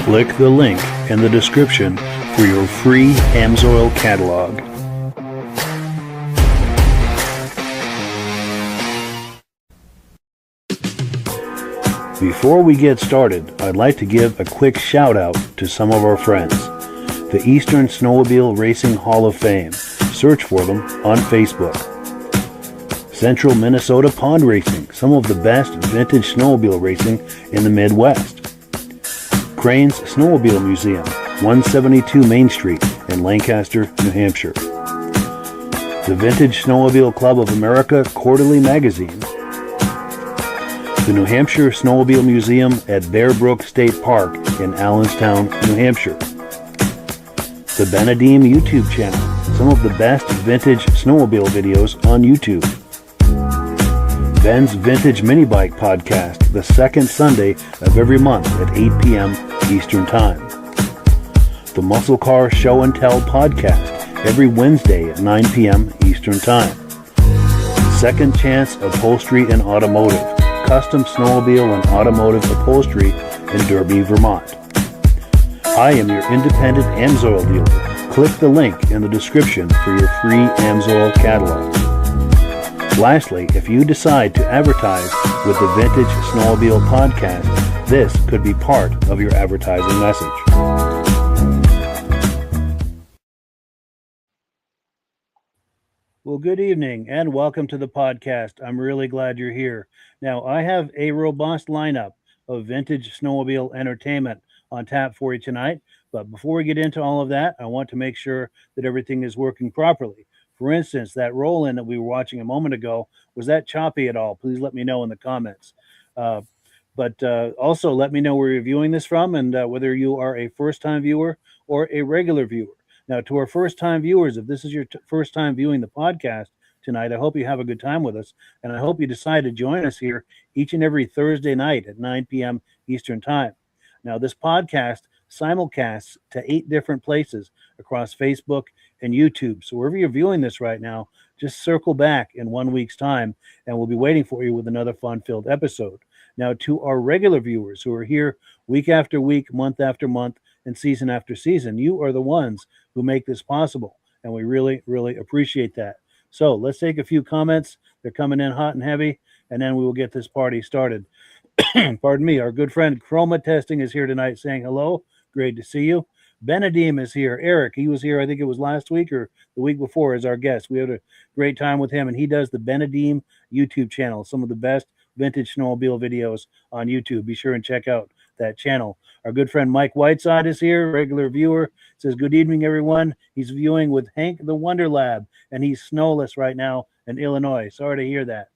Click the link in the description for your free Amsoil catalog. Before we get started, I'd like to give a quick shout out to some of our friends. The Eastern Snowmobile Racing Hall of Fame. Search for them on Facebook. Central Minnesota Pond Racing, some of the best vintage snowmobile racing in the Midwest. Crane's Snowmobile Museum, 172 Main Street in Lancaster, New Hampshire. The Vintage Snowmobile Club of America Quarterly Magazine. The New Hampshire Snowmobile Museum at Bear Brook State Park in Allenstown, New Hampshire. The Benedim YouTube channel, some of the best vintage snowmobile videos on YouTube. Ben's Vintage Mini Bike Podcast, the second Sunday of every month at 8 p.m. Eastern Time. The Muscle Car Show and Tell Podcast, every Wednesday at 9 p.m. Eastern Time. Second Chance Upholstery and Automotive, custom snowmobile and automotive upholstery in Derby, Vermont. I am your independent Amsoil dealer. Click the link in the description for your free Amsoil catalog. Lastly, if you decide to advertise with the Vintage Snowmobile Podcast, this could be part of your advertising message. Well, good evening and welcome to the podcast. I'm really glad you're here. Now, I have a robust lineup of vintage snowmobile entertainment on tap for you tonight. But before we get into all of that, I want to make sure that everything is working properly. For instance, that roll-in that we were watching a moment ago, was that choppy at all? Please let me know in the comments. But also let me know where you're viewing this from and whether you are a first-time viewer or a regular viewer. Now, to our first-time viewers, if this is your first time viewing the podcast tonight, I hope you have a good time with us, and I hope you decide to join us here each and every Thursday night at 9 p.m. Eastern Time. Now, this podcast simulcasts to 8 different places across Facebook and YouTube. So wherever you're viewing this right now, just circle back in 1 week's time, and we'll be waiting for you with another fun-filled episode. Now, to our regular viewers who are here week after week, month after month, and season after season, you are the ones who make this possible, and we really, really appreciate that. So let's take a few comments. They're coming in hot and heavy, and then we will get this party started. Pardon me. Our good friend Chroma Testing is here tonight saying hello. Great to see you. Benedim is here. Eric, he was here, I think it was last week or the week before, as our guest. We had a great time with him, and he does the Benedim YouTube channel, some of the best vintage snowmobile videos on YouTube. Be sure and check out that channel. Our good friend Mike Whiteside is here, regular viewer. Says, good evening, everyone. He's viewing with Hank the Wonder Lab, and he's snowless right now in Illinois. Sorry to hear that,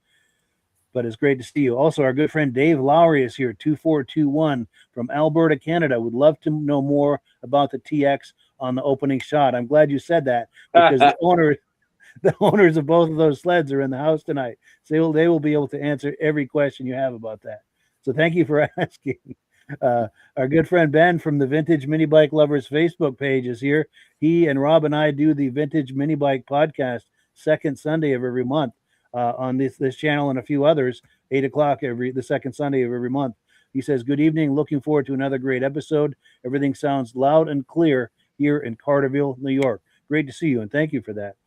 but it's great to see you. Also, our good friend Dave Lowry is here, 2421 from Alberta, Canada. Would love to know more about the TX on the opening shot. I'm glad you said that, because the owners of both of those sleds are in the house tonight. So they will be able to answer every question you have about that. So thank you for asking. Our good friend Ben from the Vintage Mini Bike Lovers Facebook page is here. He and Rob and I do the Vintage Mini Bike Podcast second Sunday of every month on this channel and a few others, 8 o'clock the second Sunday of every month. He says, good evening. Looking forward to another great episode. Everything sounds loud and clear here in Carterville, New York. Great to see you, and thank you for that.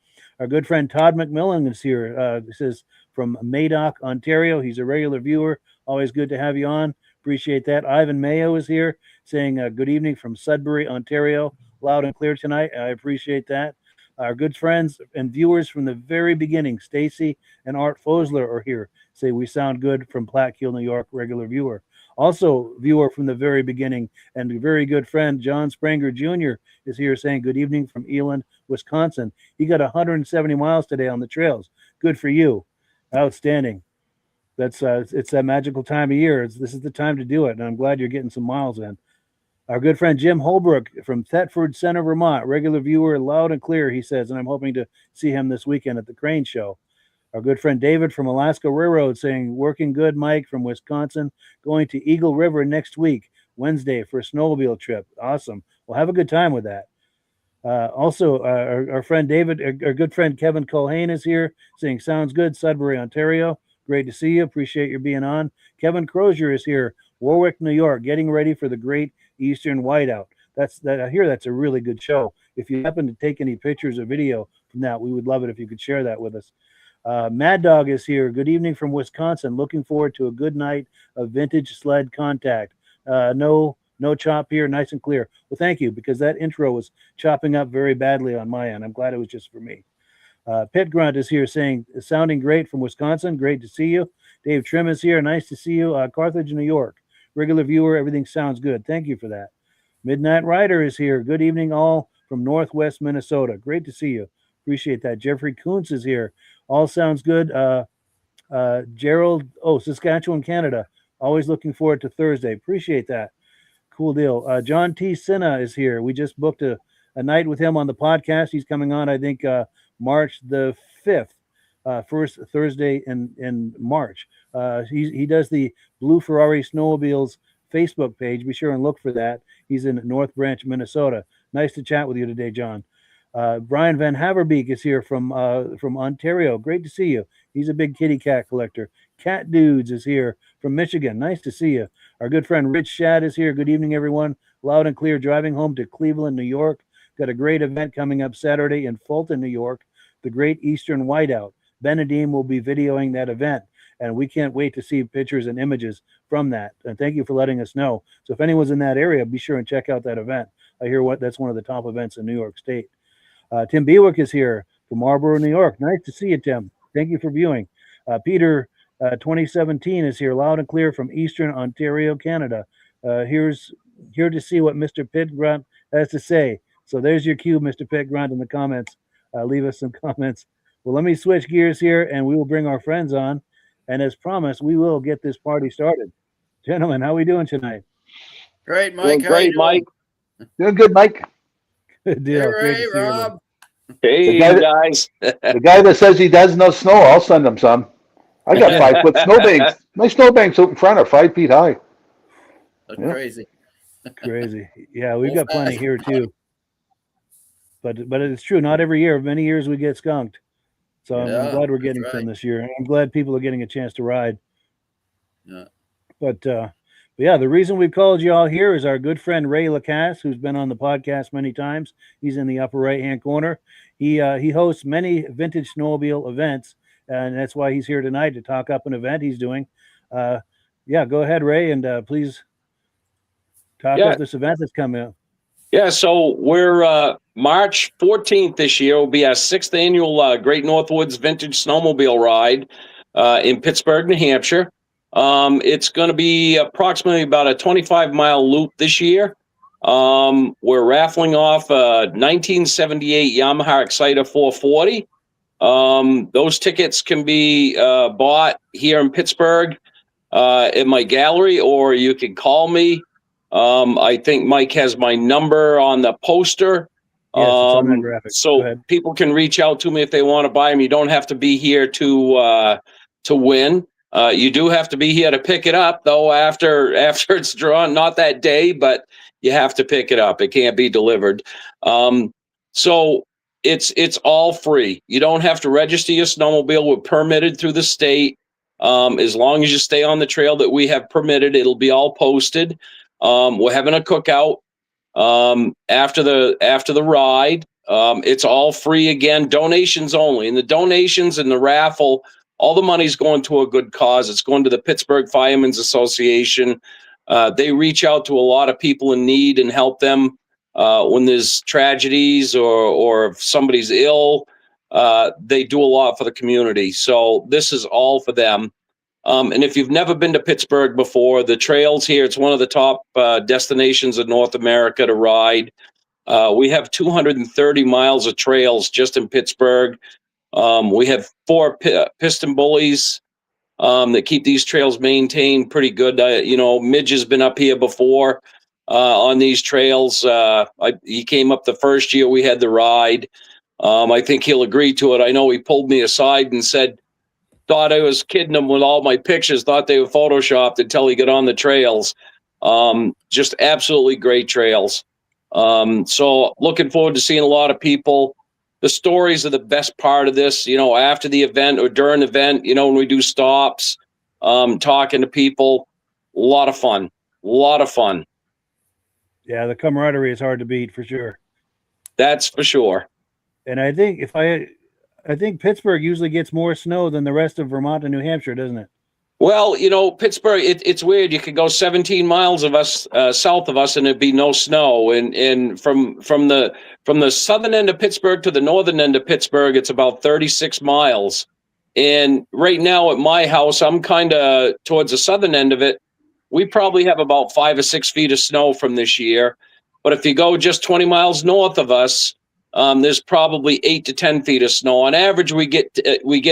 Our good friend Todd McMillan is here. He says from Madoc, Ontario. He's a regular viewer. Always good to have you on. Appreciate that. Ivan Mayo is here saying good evening from Sudbury, Ontario. Loud and clear tonight. I appreciate that. Our good friends and viewers from the very beginning, Stacy and Art Fosler, are here. Say we sound good from Plattkill, New York, regular viewer. Also, viewer from the very beginning and a very good friend, John Spranger Jr. is here saying good evening from Eland, Wisconsin. He got 170 miles today on the trails. Good for you. Outstanding. That's it's that magical time of year. This is the time to do it, and I'm glad you're getting some miles in. Our good friend Jim Holbrook from Thetford Center, Vermont, regular viewer, loud and clear, he says, and I'm hoping to see him this weekend at the Crane Show. Our good friend David from Alaska Railroad saying, working good, Mike from Wisconsin, going to Eagle River next week, Wednesday, for a snowmobile trip. Awesome. We'll have a good time with that. Also, our friend David, our good friend Kevin Culhane is here saying, sounds good, Sudbury, Ontario. Great to see you. Appreciate your being on. Kevin Crozier is here, Warwick, New York, getting ready for the great Eastern Whiteout. I hear that's a really good show. If you happen to take any pictures or video from that, we would love it if you could share that with us. Mad Dog is here. Good evening from Wisconsin. Looking forward to a good night of vintage sled contact. No chop here, nice and clear. Well, thank you, because that intro was chopping up very badly on my end. I'm glad it was just for me. Pit Grunt is here saying, sounding great from Wisconsin. Great to see you. Dave Trim is here. Nice to see you. Carthage, New York. Regular viewer, everything sounds good. Thank you for that. Midnight Rider is here. Good evening, all from Northwest Minnesota. Great to see you. Appreciate that. Jeffrey Kuntz is here. All sounds good. Gerald, Saskatchewan, Canada. Always looking forward to Thursday. Appreciate that. Cool deal. John T. Sinna is here. We just booked a night with him on the podcast. He's coming on, I think, March the 5th, first Thursday in March. He does the Blue Ferrari Snowmobiles Facebook page. Be sure and look for that. He's in North Branch, Minnesota. Nice to chat with you today, John. Brian Van Haverbeek is here from Ontario. Great to see you. He's a big kitty cat collector. Cat Dudes is here from Michigan. Nice to see you. Our good friend Rich Shad is here. Good evening, everyone. Loud and clear, driving home to Cleveland, New York. Got a great event coming up Saturday in Fulton, New York, the Great Eastern Whiteout. Ben Nadeem will be videoing that event, and we can't wait to see pictures and images from that. And thank you for letting us know. So if anyone's in that area, be sure and check out that event. I hear that's one of the top events in New York State. Tim Bewick is here from Marlborough, New York. Nice to see you, Tim. Thank you for viewing. Peter 2017 is here loud and clear from Eastern Ontario, Canada. Here to see what Mr. Pit Grunt has to say. So there's your cue, Mr. Pit Grunt, in the comments. Leave us some comments. Well, let me switch gears here, and we will bring our friends on. And as promised, we will get this party started. Gentlemen, how are we doing tonight? Great, Mike. Great, Mike. Doing good, Mike. Good deal. Hey, Ray, Rob. Hey, guys. guys. The guy that says he does no snow, I'll send him some. I got 5-foot snowbanks. My snowbanks out in front are 5 feet high. That's crazy. Crazy. Yeah, we've got plenty here too. But it's true. Not every year. Many years we get skunked. So I'm glad we're getting some this year. I'm glad people are getting a chance to ride. Yeah. But yeah, the reason we've called you all here is our good friend Ray Lacasse, who's been on the podcast many times. He's in the upper right-hand corner. He hosts many vintage snowmobile events, and that's why he's here tonight to talk up an event he's doing. Yeah, go ahead, Ray, and please talk about this event that's coming up. Yeah, so we're March 14th this year will be our 6th annual Great Northwoods Vintage Snowmobile Ride in Pittsburg, New Hampshire. It's going to be approximately about a 25-mile loop this year. We're raffling off a 1978 Yamaha Exciter 440. Those tickets can be bought here in Pittsburgh at my gallery, or you can call me. I think Mike has my number on the poster. Yes, it's on that graphic. So people can reach out to me if they want to buy them. You don't have to be here to win. You do have to be here to pick it up, though, after it's drawn. Not that day, but you have to pick it up. It can't be delivered. So it's all free. You don't have to register your snowmobile. We're permitted through the state. As long as you stay on the trail that we have permitted, it'll be all posted. We're having a cookout after the ride. It's all free again, donations only. And the donations and the raffle, all the money's going to a good cause. It's going to the Pittsburgh Firemen's Association. They reach out to a lot of people in need and help them when there's tragedies or if somebody's ill. They do a lot for the community. So this is all for them. And if you've never been to Pittsburgh before, the trails here, it's one of the top destinations in North America to ride. We have 230 miles of trails just in Pittsburgh. We have 4 piston bullies that keep these trails maintained pretty good. Midge has been up here before on these trails. He came up the first year we had the ride. I think he'll agree to it. I know he pulled me aside and said, thought I was kidding him with all my pictures, thought they were photoshopped until he got on the trails. Just absolutely great trails. So looking forward to seeing a lot of people. The stories are the best part of this, after the event or during the event, when we do stops, talking to people, a lot of fun. Yeah, the camaraderie is hard to beat for sure. That's for sure. And I think I think Pittsburgh usually gets more snow than the rest of Vermont and New Hampshire, doesn't it? Well, Pittsburgh, it's weird. You could go 17 miles of us south of us, and it'd be no snow. And from the southern end of Pittsburgh to the northern end of Pittsburgh, it's about 36 miles. And right now at my house, I'm kind of towards the southern end of it. We probably have about 5 or 6 feet of snow from this year. But if you go just 20 miles north of us, there's probably 8 to 10 feet of snow. On average, we get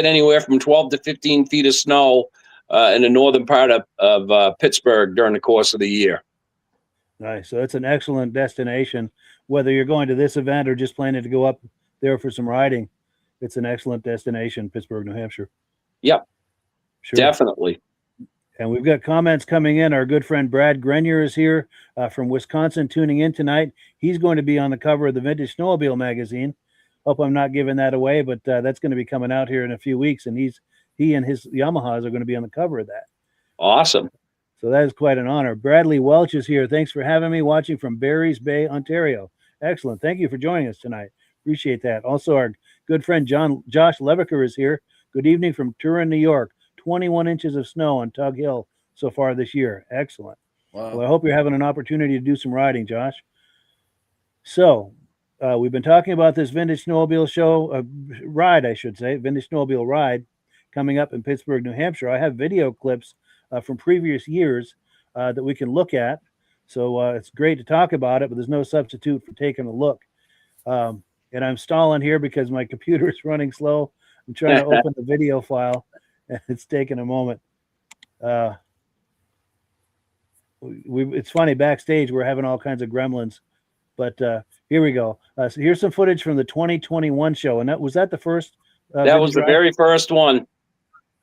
anywhere from 12 to 15 feet of snow in the northern part of Pittsburgh during the course of the year. Nice. So it's an excellent destination. Whether you're going to this event or just planning to go up there for some riding, it's an excellent destination, Pittsburgh, New Hampshire. Yep, sure. Definitely. And we've got comments coming in. Our good friend Brad Grenier is here from Wisconsin tuning in tonight. He's going to be on the cover of the Vintage Snowmobile magazine. Hope I'm not giving that away, but that's going to be coming out here in a few weeks, and he and his Yamahas are going to be on the cover of that. Awesome. So that is quite an honor. Bradley Welch is here. Thanks for having me, watching from Barry's Bay, Ontario. Excellent. Thank you for joining us tonight. Appreciate that. Also, our good friend Josh Levicker is here. Good evening from Turin, New York. 21 inches of snow on Tug Hill so far this year. Excellent. Wow. Well, I hope you're having an opportunity to do some riding, Josh. So we've been talking about this Vintage Snowmobile show, ride, I should say, Vintage Snowmobile ride coming up in Pittsburgh, New Hampshire. I have video clips from previous years that we can look at. So it's great to talk about it, but there's no substitute for taking a look. And I'm stalling here because my computer is running slow. I'm trying to open the video file, and it's taking a moment. It's funny, backstage, we're having all kinds of gremlins. But here we go. So here's some footage from the 2021 show. And was that the first? That was the very first one.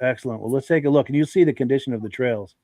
Excellent. Well, let's take a look. And you see the condition of the trails.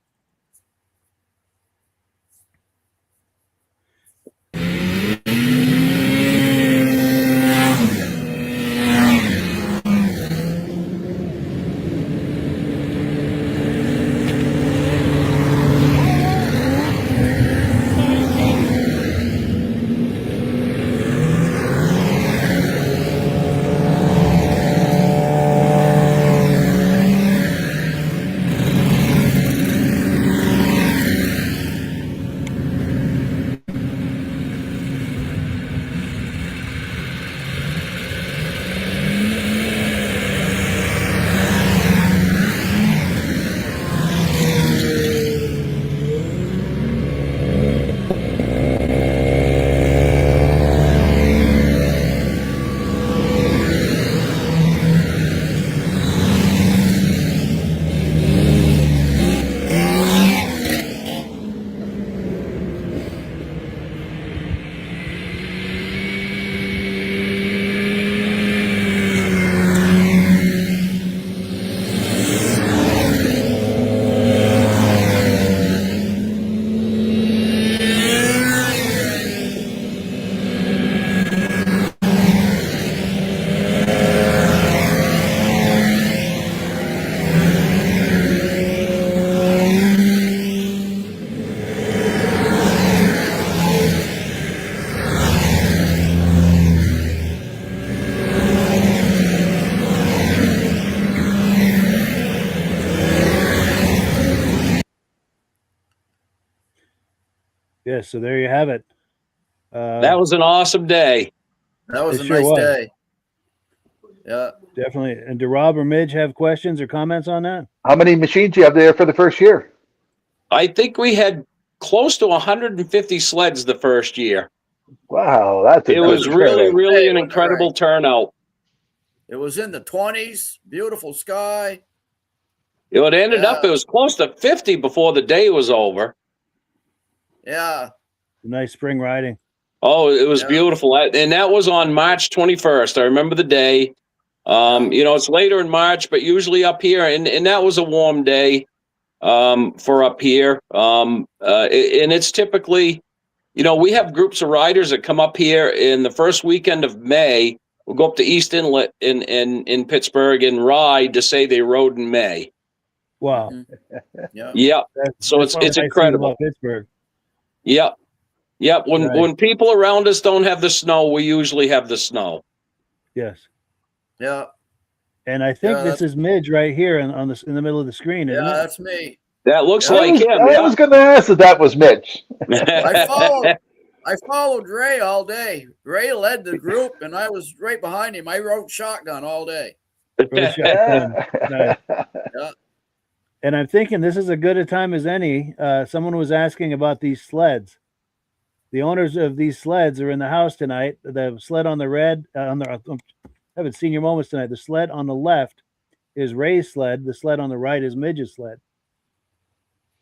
Yes, so there you have it. That was an awesome day. That was It a sure nice was. day. Yeah. Definitely. And do Rob or Midge have questions or comments on that? How many machines do you have there for the first year? I think we had close to 150 sleds the first year. Wow, It was really an incredible turnout. It was in the 20s, beautiful sky. It ended up, it was close to 50 before the day was over. Yeah. Nice spring riding. Oh, it was beautiful. And that was on March 21st. I remember the day. It's later in March, but usually up here, and that was a warm day for up here. And it's typically, we have groups of riders that come up here in the first weekend of May. We'll go up to East Inlet in Pittsburgh and ride to say they rode in May. Wow. Yeah. Yeah. So that's it's what I think incredible. about Pittsburgh. Yeah. Yep. When people around us don't have the snow, we usually have the snow. Yes. Yeah. And I think this is Midge right here in the middle of the screen, isn't it? That's me. That looks like him. I was going to ask if that was Mitch. I followed Ray all day. Ray led the group, and I was right behind him. I rode shotgun all day. Nice. Yeah. And I'm thinking this is as good a time as any. Someone was asking about these sleds. The owners of these sleds are in the house tonight. The sled on the red, having senior moments tonight. The sled on the left is Ray's sled. The sled on the right is Midge's sled.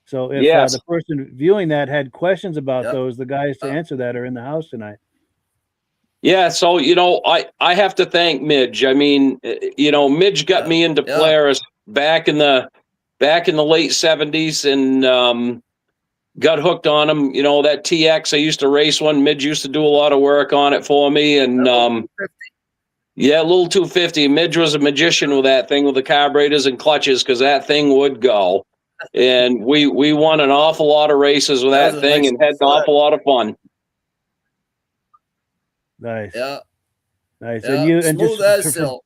So if the person viewing that had questions about those, the guys to answer that are in the house tonight. Yeah, so I have to thank Midge. I mean, Midge got me into Polaris back in the late 70s and got hooked on them. That TX, I used to race one. Midge used to do a lot of work on it for me, and little 250. Midge was a magician with that thing with the carburetors and clutches because that thing would go. And we won an awful lot of races with that thing and had an awful lot of fun. Nice. Yeah. Nice. Yeah. And you Smooth as silk.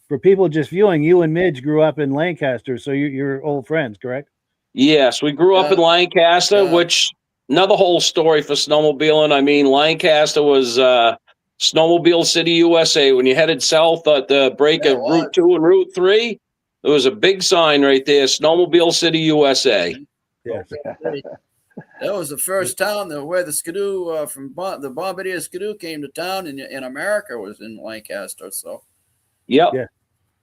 For people just viewing, you and Midge grew up in Lancaster, so you're old friends, correct? Yes, we grew up in Lancaster, which another whole story for snowmobiling. I mean, Lancaster was Snowmobile City, USA. When you headed south at the break of Route 2 and Route 3, there was a big sign right there, Snowmobile City, USA. Yes. That was the first town where the Skidoo from the Bombardier Skidoo came to town in America was in Lancaster. So, yep.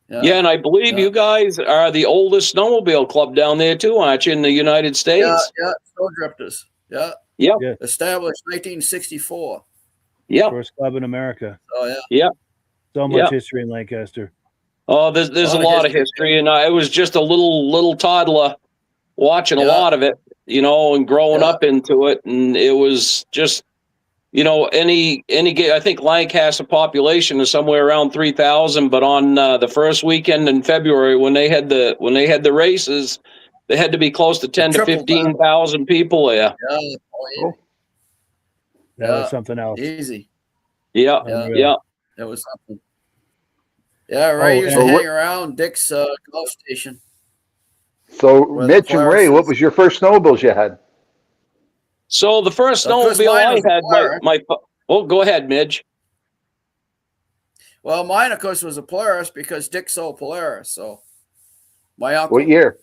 Yeah, and I believe you guys are the oldest snowmobile club down there too, aren't you, in the United States? Yeah, Snow Drifters. Yeah. Yep. Yeah. Established 1964. Yep. First club in America. Oh yeah. Yep. So much history in Lancaster. Oh, there's a lot of history, and I was just a little toddler watching a lot of it, and growing up into it, and it was just, I think Lancaster population is somewhere around 3,000, but on the first weekend in February when they had the races, they had to be close to 10 to 15,000 people there. That was something else. Easy. Yeah. That was something. Yeah, Ray used to hang around Dick's golf station. So, Mitch and Ray, what was your first snowmobiles you had? So the first snowmobile I had, go ahead, Midge. Well, mine, of course, was a Polaris because Dick sold Polaris. So my uncle. What year?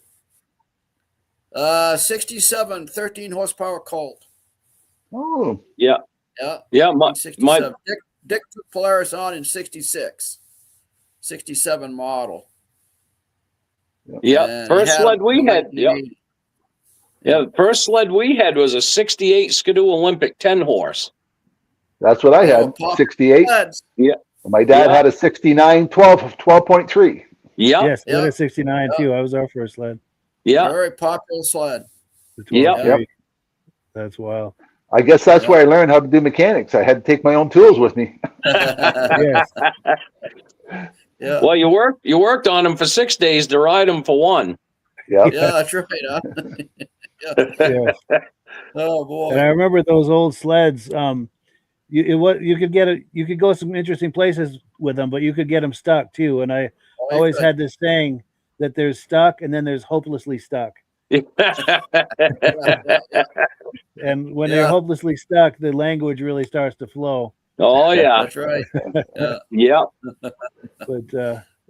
67, 13 horsepower Colt. Oh. Yeah. Yeah. Yeah. Dick took Polaris on in 66. 67 model. Yeah. First sled we had. Yeah. Yeah. The first sled we had was a 68 Skidoo Olympic 10 horse. That's what I had. 68. Yeah. My dad had a 69 12.3. Yeah. Yes, we had a 69 too. I was our first sled. Yeah. Very popular sled. Yeah. That's wild. I guess that's where I learned how to do mechanics. I had to take my own tools with me. Yes. Yeah. Well, you worked on them for 6 days to ride them for one. Yeah. Yeah, that's right. Huh? Yes. Oh boy. And I remember those old sleds. You could go some interesting places with them, but you could get them stuck too. And I always had this saying that there's stuck and then there's hopelessly stuck. And when they're hopelessly stuck, the language really starts to flow. Oh yeah, that's right. Yeah. But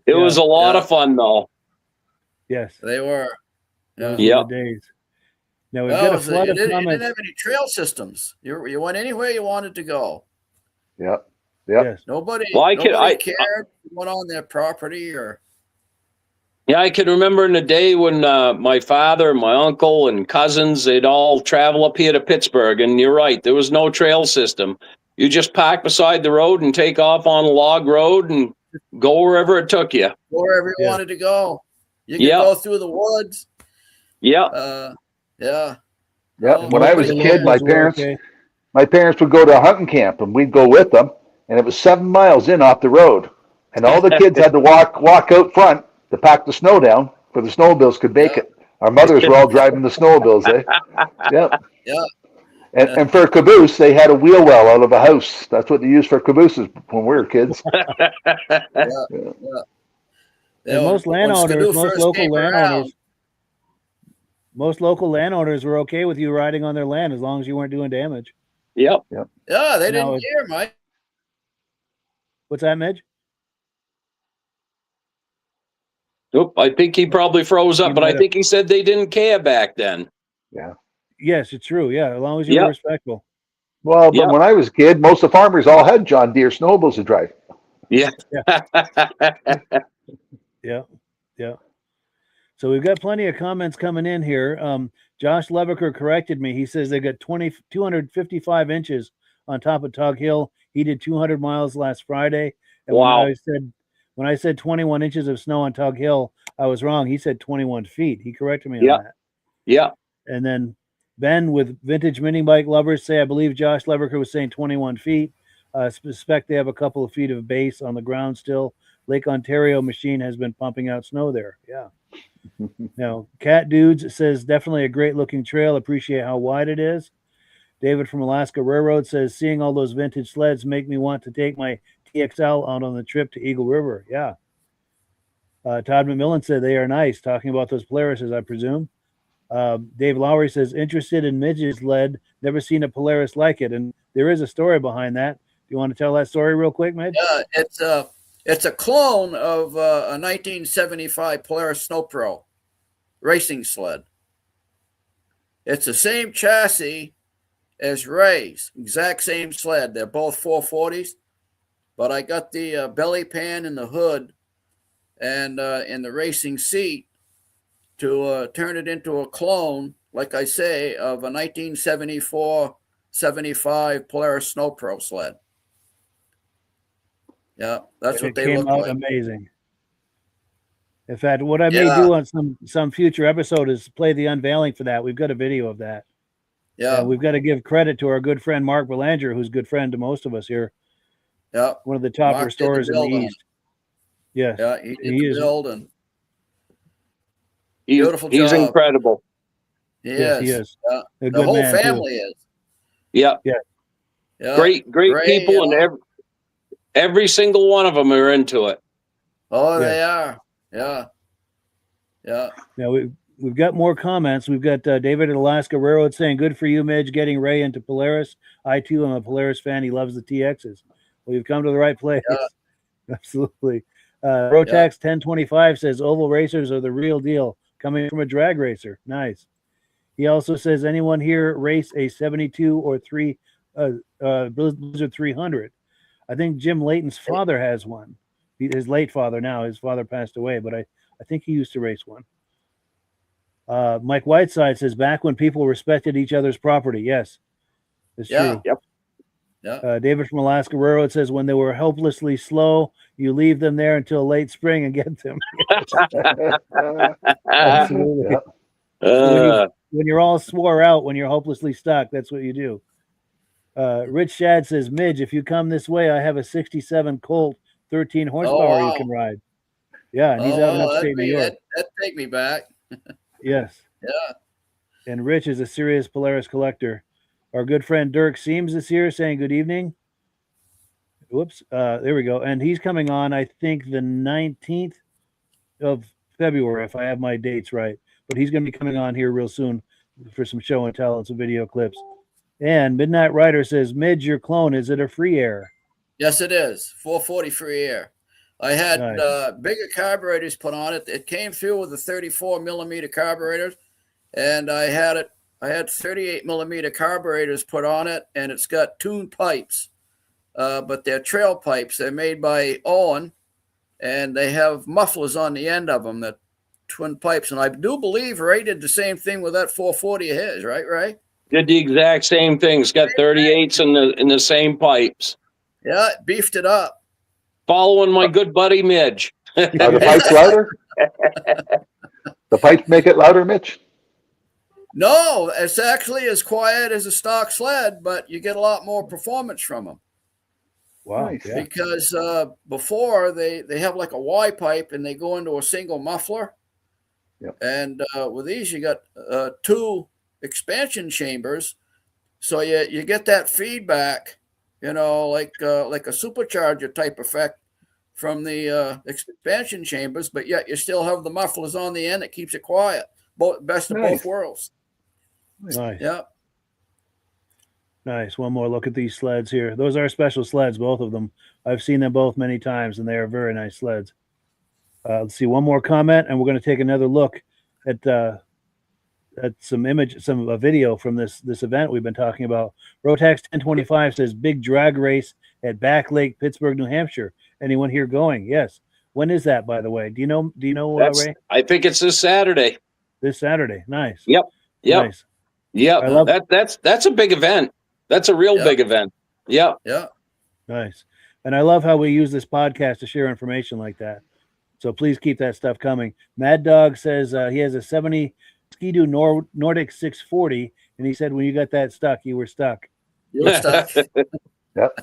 it was a lot of fun though. Yes, they were. Yeah. Days. Now we've got a flood of you comments. didn't have any trail systems. You went anywhere you wanted to go. Yeah. Yes. Nobody cared. You went on their property or. Yeah, I can remember in the day when my father, my uncle, and cousins, they'd all travel up here to Pittsburg. And you're right, there was no trail system. You just park beside the road and take off on a log road and go wherever it took you. Wherever you wanted to go. You could go through the woods. Yeah. Yeah. When I was a kid, my parents would go to a hunting camp and we'd go with them. And it was 7 miles in off the road. And all the kids had to walk out front to pack the snow down for the snowmobiles could make it. Our mothers were all driving the snowmobiles, eh? Yeah. Yeah. And for a caboose, they had a wheel well out of a house. That's what they used for cabooses when we were kids. And most landowners, most local landowners were okay with you riding on their land as long as you weren't doing damage. Yep. Yeah, they didn't care, Mike. What's that, Midge? Oop, I think he probably froze up, but I think he said they didn't care back then. Yeah. Yes, it's true. Yeah, as long as you were respectful. Well, but when I was a kid, most of the farmers all had John Deere snowmobiles to drive. Yeah. Yeah. So we've got plenty of comments coming in here. Josh Levicker corrected me. He says they got 255 inches on top of Tug Hill. He did 200 miles last Friday. And wow. When I said 21 inches of snow on Tug Hill, I was wrong. He said 21 feet. He corrected me on that. Yeah. And then Ben with Vintage Mini Bike Lovers say, I believe Josh Levicker was saying 21 feet. Suspect they have a couple of feet of base on the ground still. Lake Ontario machine has been pumping out snow there. Yeah. Now, Cat Dudes says definitely a great looking trail. Appreciate how wide it is. David from Alaska Railroad says seeing all those vintage sleds make me want to take my TXL out on the trip to Eagle River. Yeah. Todd McMillan said they are nice. Talking about those Polaris, I presume. Dave Lowry says interested in Midge's lead. Never seen a Polaris like it, and there is a story behind that. Do you want to tell that story real quick, Midge? Yeah, it's a clone of a 1975 Polaris Snow Pro racing sled. It's the same chassis as Ray's, exact same sled. They're both 440s, but I got the belly pan and the hood and in the racing seat to turn it into a clone, like I say, of a 1974-75 Polaris Snow Pro sled. Yeah, that's what they look like. Amazing. In fact, what I may do on some future episode is play the unveiling for that. We've got a video of that. Yeah, we've got to give credit to our good friend Mark Belanger, who's a good friend to most of us here. Yeah, one of the top restorers in the East. Yes. Yeah, he did the build and beautiful job. He's incredible. Yes, he is. The whole family is. Yeah. Great people, and every single one of them are into it. Oh, they are. Yeah. Now we've got more comments. We've got David at Alaska Railroad saying, "Good for you, Midge, getting Ray into Polaris. I too am a Polaris fan. He loves the TXs." Well, you've come to the right place. Yeah. Absolutely. Rotax 1025 says oval racers are the real deal, coming from a drag racer. Nice. He also says, anyone here race a 72 or 3 Blizzard 300? I think Jim Layton's father has one. His late father now. His father passed away, but I think he used to race one. Mike Whiteside says, back when people respected each other's property. Yes, it's true. Yep. Yeah. David from Alaska Railroad says, when they were hopelessly slow, you leave them there until late spring and get them. Absolutely. When you're all swore out, when you're hopelessly stuck, that's what you do. Rich Shad says, Midge, if you come this way, I have a 67 Colt 13 horsepower you can ride. Yeah, and he's out in upstate New York. That'd take me back. Yes. Yeah. And Rich is a serious Polaris collector. Our good friend Dirk Seams is here saying good evening. Whoops. There we go. And he's coming on, I think, the 19th of February, if I have my dates right. But he's going to be coming on here real soon for some show and tell and some video clips. And Midnight Rider says, Midge, your clone, is it a free air? Yes, it is. 440 free air. I had bigger carburetors put on it. It came through with the 34 millimeter carburetors, and I had 38 millimeter carburetors put on it, and it's got tuned pipes, but they're trail pipes. They're made by Owen, and they have mufflers on the end of them, that twin pipes. And I do believe Ray did the same thing with that 440 of his, right, Ray? Did the exact same thing. It's got 38s in the same pipes. Yeah, it beefed it up. Following my good buddy Midge. Are the pipes louder? The pipes make it louder, Mitch? No, it's actually as quiet as a stock sled, but you get a lot more performance from them. Wow. Nice. Yeah. Because before they have like a Y pipe and they go into a single muffler. Yep. And with these, you got 2 expansion chambers. So you get that feedback, like a supercharger type effect from the expansion chambers, but yet you still have the mufflers on the end that keeps it quiet. Best of both worlds. Nice. Yeah. Nice. One more look at these sleds here. Those are special sleds, both of them. I've seen them both many times, and they are very nice sleds. Let's see one more comment, and we're going to take another look at some video from this event we've been talking about. Rotax 1025 says big drag race at Back Lake, Pittsburg, New Hampshire. Anyone here going? Yes. When is that, by the way? Do you know, Ray? I think it's this Saturday. This Saturday. Nice. Yep. Nice. Yep. That's a big event. That's a real big event. Yep. Yeah. Nice. And I love how we use this podcast to share information like that. So please keep that stuff coming. Mad Dog says he has a 70 Ski-Doo Nordic 640, and he said when you got that stuck, you were stuck. You were stuck.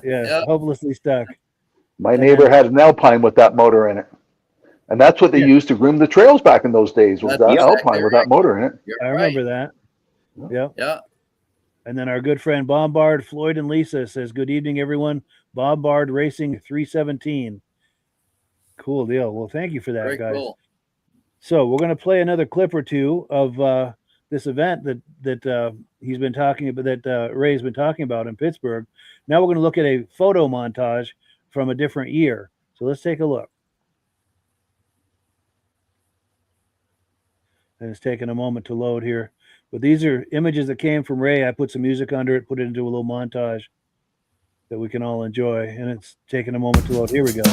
Yeah. Hopelessly stuck. My neighbor had an Alpine with that motor in it. And that's what they used to groom the trails back in those days, was that Alpine with that motor in it. I remember that. Yep. Yeah. And then our good friend Bombard, Floyd and Lisa says, good evening, everyone. Bombard Racing 317. Cool deal. Well, thank you for that, guys. Cool. So we're going to play another clip or two of this event that he's been talking about, that Ray's been talking about in Pittsburgh. Now we're going to look at a photo montage from a different year. So let's take a look. And it's taking a moment to load here. But these are images that came from Ray. I put some music under it, put it into a little montage that we can all enjoy. And it's taking a moment to load. Here we go.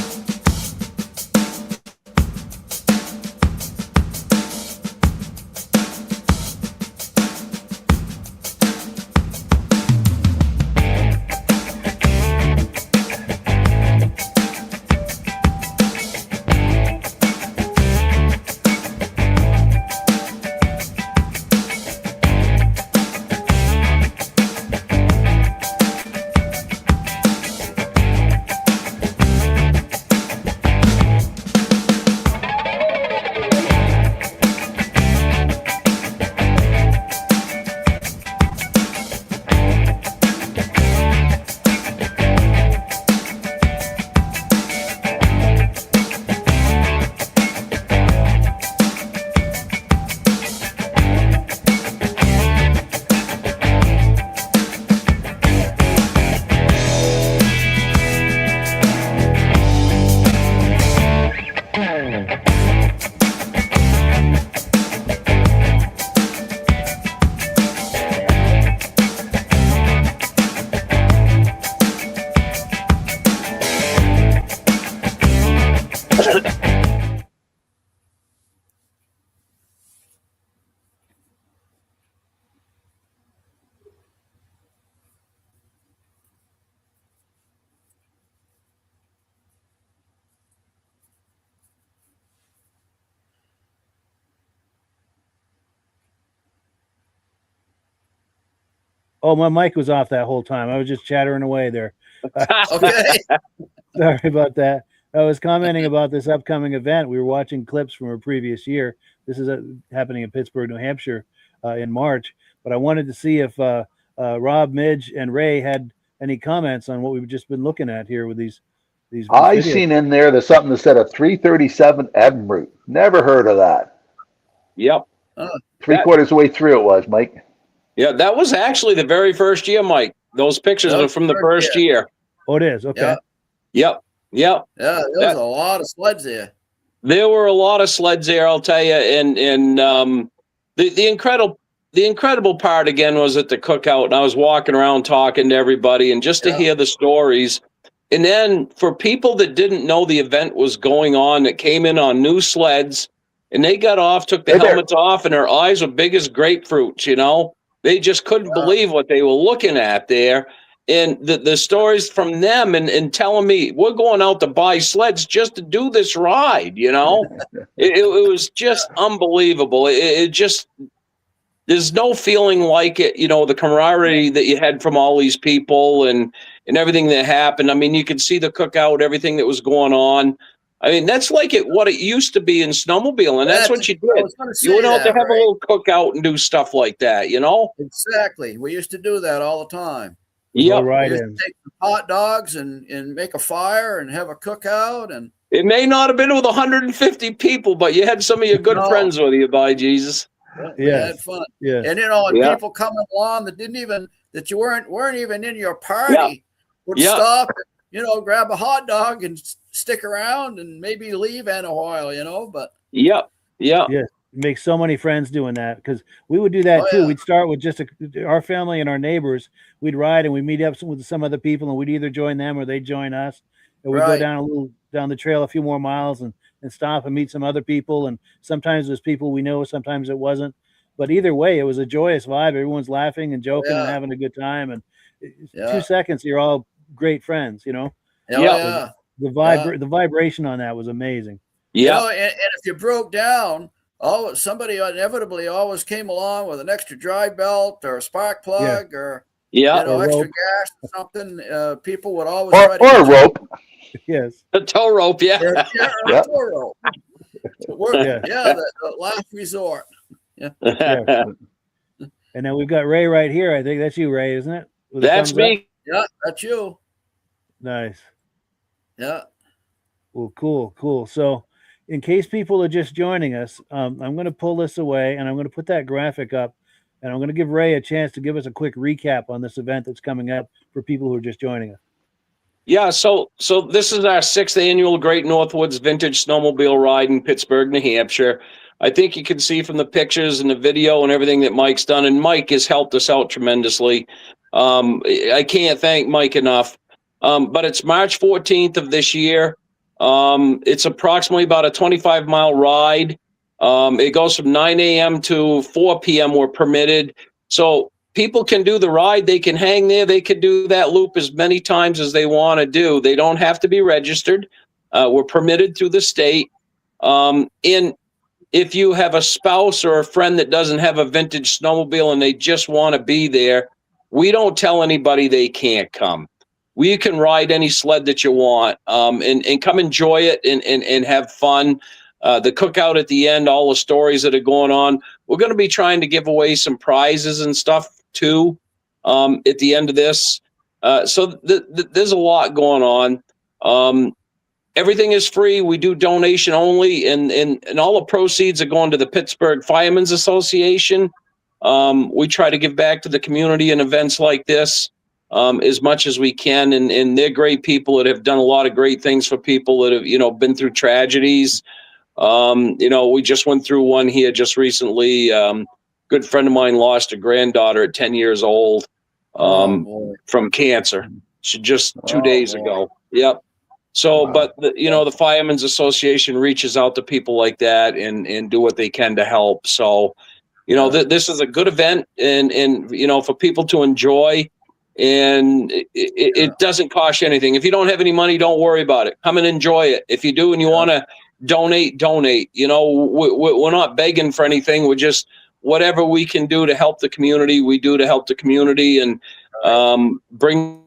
Oh, my mic was off that whole time. I was just chattering away there. Okay. Sorry about that. I was commenting about this upcoming event. We were watching clips from a previous year. This is happening in Pittsburgh, New Hampshire in March. But I wanted to see if Rob, Midge, and Ray had any comments on what we've just been looking at here with these I videos. seen in there there's something that said a 337 Edinburgh. Never heard of that. Yep. Three-quarters of the way through it was, Mike. Yeah, that was actually the very first year, Mike. Those pictures are from the first year. Oh, it is? Okay. Yep. Yeah, there was a lot of sleds there. There were a lot of sleds there, I'll tell you. And the incredible part again was at the cookout, and I was walking around talking to everybody, and just to hear the stories. And then for people that didn't know the event was going on, that came in on new sleds, and they got off, took the helmets off, and their eyes were big as grapefruits, you know. They just couldn't believe what they were looking at there. And the stories from them and telling me, we're going out to buy sleds just to do this ride, you know. it was just unbelievable. It just, there's no feeling like it, you know, the camaraderie that you had from all these people and everything that happened. I mean, you could see the cookout, everything that was going on. I mean, that's like what it used to be in snowmobile, and that's what you did. You went out to have a little cookout and do stuff like that, you know? Exactly. We used to do that all the time. Yeah. Right. We used to take some hot dogs and make a fire and have a cookout. And it may not have been with 150 people, but you had some of your good friends with you, by Jesus. We had fun. Yeah. And people coming along that you weren't even in your party would stop, grab a hot dog and stick around and maybe leave in a while, but make so many friends doing that, because we would do that too. We'd start with just our family and our neighbors. We'd ride and we'd meet up with some other people, and we'd either join them or they'd join us, and we'd go down the trail a few more miles and stop and meet some other people. And sometimes it was people we know, sometimes it wasn't, but either way it was a joyous vibe. Everyone's laughing and joking and having a good time, and 2 seconds you're all great friends. The vibration on that was amazing. And if you broke down, somebody inevitably always came along with an extra dry belt or a spark plug or extra gas or something. People would always or a rope. Yes, a tow rope. A tow rope. The last resort. And then we've got Ray right here. I think that's you, Ray, isn't it? That's me. Yeah, that's you. Nice. Yeah. Well, cool. So in case people are just joining us, I'm going to pull this away and I'm going to put that graphic up, and I'm going to give Ray a chance to give us a quick recap on this event that's coming up for people who are just joining us. Yeah, so this is our 6th annual Great Northwoods Vintage Snowmobile Ride in Pittsburg, New Hampshire. I think you can see from the pictures and the video and everything that Mike's done, and Mike has helped us out tremendously. I can't thank Mike enough. But it's March 14th of this year. It's approximately about a 25-mile ride. It goes from 9 a.m. to 4 p.m. We're permitted. So people can do the ride. They can hang there. They can do that loop as many times as they want to do. They don't have to be registered. We're permitted through the state. And if you have a spouse or a friend that doesn't have a vintage snowmobile and they just want to be there, we don't tell anybody they can't come. You can ride any sled that you want, and come enjoy it and have fun. The cookout at the end, all the stories that are going on. We're going to be trying to give away some prizes and stuff too at the end of this. So there's a lot going on. Everything is free. We do donation only, and all the proceeds are going to the Pittsburg Firemen's Association. We try to give back to the community in events like this as much as we can, and they're great people that have done a lot of great things for people that have been through tragedies. We just went through one here just recently. Good friend of mine lost a granddaughter at 10 years old from cancer. She just 2 days ago. Yep. So, but the Firemen's Association reaches out to people like that and do what they can to help. So, this is a good event and for people to enjoy, and it doesn't cost you anything. If you don't have any money, don't worry about it. Come and enjoy it. If you do and you want to donate. We're not begging for anything. We're just whatever we can do to help the community, we do to help the community and bring.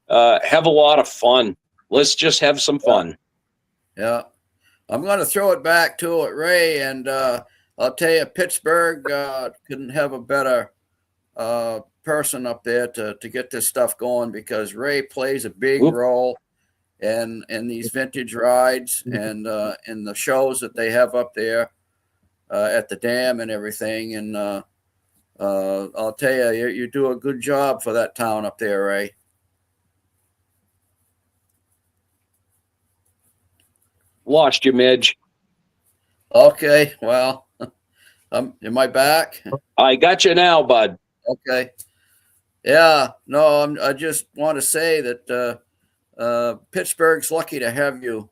Have a lot of fun. Let's just have some fun. Yeah. I'm going to throw it back to it, Ray, and I'll tell you, Pittsburgh couldn't have a better person up there to get this stuff going, because Ray plays a big role in these vintage rides and in the shows that they have up there at the dam and everything. And I'll tell you, you do a good job for that town up there, Ray. Lost you, Midge. Okay, well, am I back? I got you now, bud. Okay. Yeah, no, I just want to say that Pittsburgh's lucky to have you.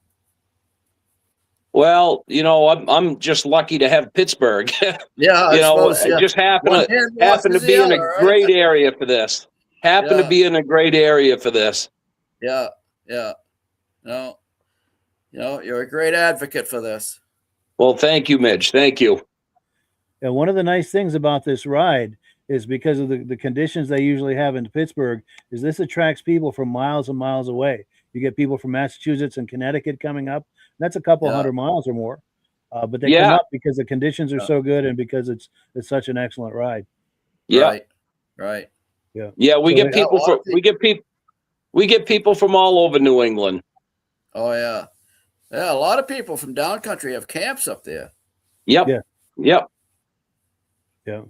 Well, I'm just lucky to have Pittsburgh. Yeah, I just happen to be in a great area for this. To be in a great area for this. Yeah. No. You're a great advocate for this. Well, thank you, Midge. Thank you. And one of the nice things about this ride is because of the conditions they usually have in Pittsburgh is this attracts people from miles and miles away. You get people from Massachusetts and Connecticut coming up. That's a couple 100 miles or more. But they come up because the conditions are so good and because it's such an excellent ride. Yeah. Right. Yeah. Yeah. We get people from all over New England. Oh yeah. Yeah. A lot of people from down country have camps up there. Yep. Yeah. Yep. Yeah.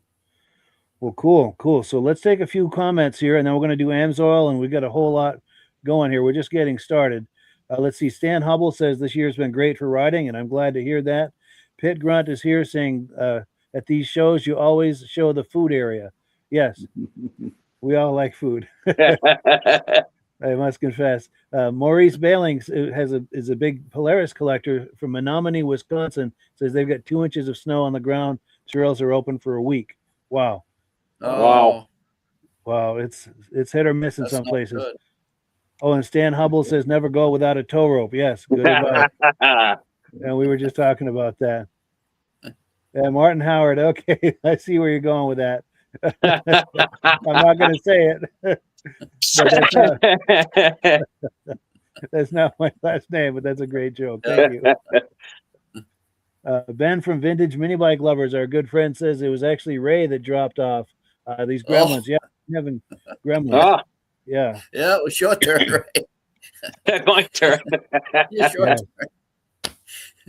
Well, cool. So let's take a few comments here, and then we're going to do AMSOIL, and we've got a whole lot going here. We're just getting started. Let's see. Stan Hubble says this year's been great for riding, and I'm glad to hear that. Pit Grunt is here saying at these shows you always show the food area. Yes, we all like food. I must confess. Maurice Bailings is a big Polaris collector from Menominee, Wisconsin. Says they've got 2 inches of snow on the ground. Trails are open for a week. Wow. Oh. Wow. It's hit or miss in some places. Good. Oh, and Stan Hubble says never go without a tow rope. Yes, good advice. And we were just talking about that. And Martin Howard. Okay, I see where you're going with that. I'm not going to say it. That's not my last name, but that's a great joke. Thank you. Ben from Vintage Minibike Lovers, our good friend, says it was actually Ray that dropped off these gremlins. Yeah, having gremlins. Yeah. Yeah, it was your turn, right? My turn. Yeah, sure. Yeah,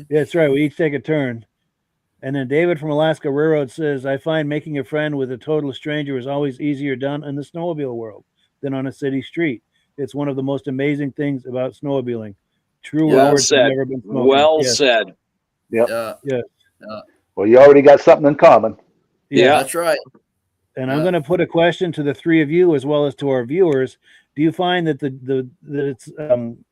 that's right. We each take a turn. And then David from Alaska Railroad says, I find making a friend with a total stranger is always easier done in the snowmobile world than on a city street. It's one of the most amazing things about snowmobiling. True words have never been spoken. Well said. Yep. Yeah. Well, you already got something in common. Yeah, that's right. And I'm going to put a question to the three of you as well as to our viewers. Do you find that the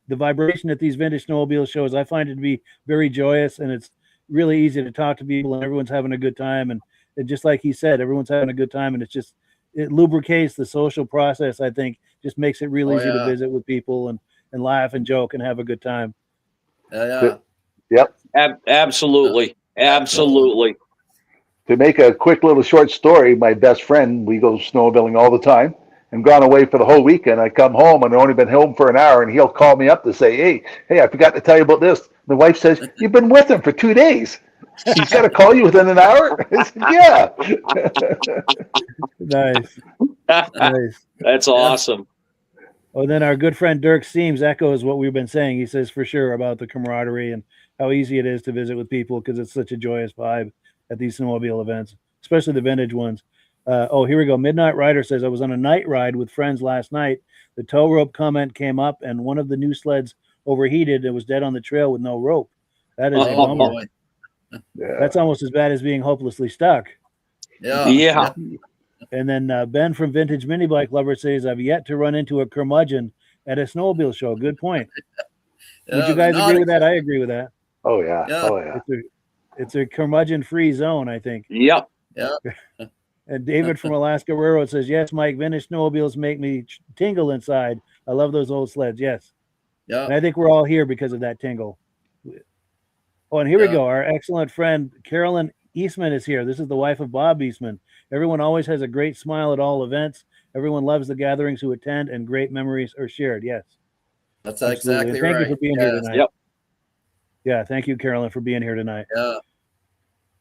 vibration at these vintage snowmobile shows, I find it to be very joyous, and it's really easy to talk to people, and everyone's having a good time. And just like he said, everyone's having a good time, and it lubricates the social process. I think just makes it real easy to visit with people and laugh and joke and have a good time. Yep. Absolutely. To make a quick little short story, my best friend, we go snowmobiling all the time, and gone away for the whole weekend. I come home and I've only been home for an hour, and he'll call me up to say, hey, I forgot to tell you about this. The wife says, you've been with him for 2 days. He's got to call you within an hour? I said, yeah. Nice. That's awesome. Oh, then our good friend Dirk Seams echoes what we've been saying. He says for sure about the camaraderie and how easy it is to visit with people because it's such a joyous vibe at these snowmobile events, especially the vintage ones. Here we go. Midnight Rider says, I was on a night ride with friends last night. The tow rope comment came up, and one of the new sleds overheated and was dead on the trail with no rope. That is a bummer. Yeah. That's almost as bad as being hopelessly stuck. Yeah. And then Ben from Vintage Minibike Lovers says, I've yet to run into a curmudgeon at a snowmobile show. Good point. Would you guys agree with that? I agree with that. Oh, yeah. It's a curmudgeon-free zone, I think. Yep. And David from Alaska Railroad says, yes, Mike, vintage snowmobiles make me tingle inside. I love those old sleds. Yes. Yeah. And I think we're all here because of that tingle. Oh, and here we go. Our excellent friend Carolyn Eastman is here. This is the wife of Bob Eastman. Everyone always has a great smile at all events. Everyone loves the gatherings who attend, and great memories are shared. Yes. That's exactly right. Thank you for being here tonight. Yep. Yeah, thank you, Carolyn, for being here tonight. Yeah.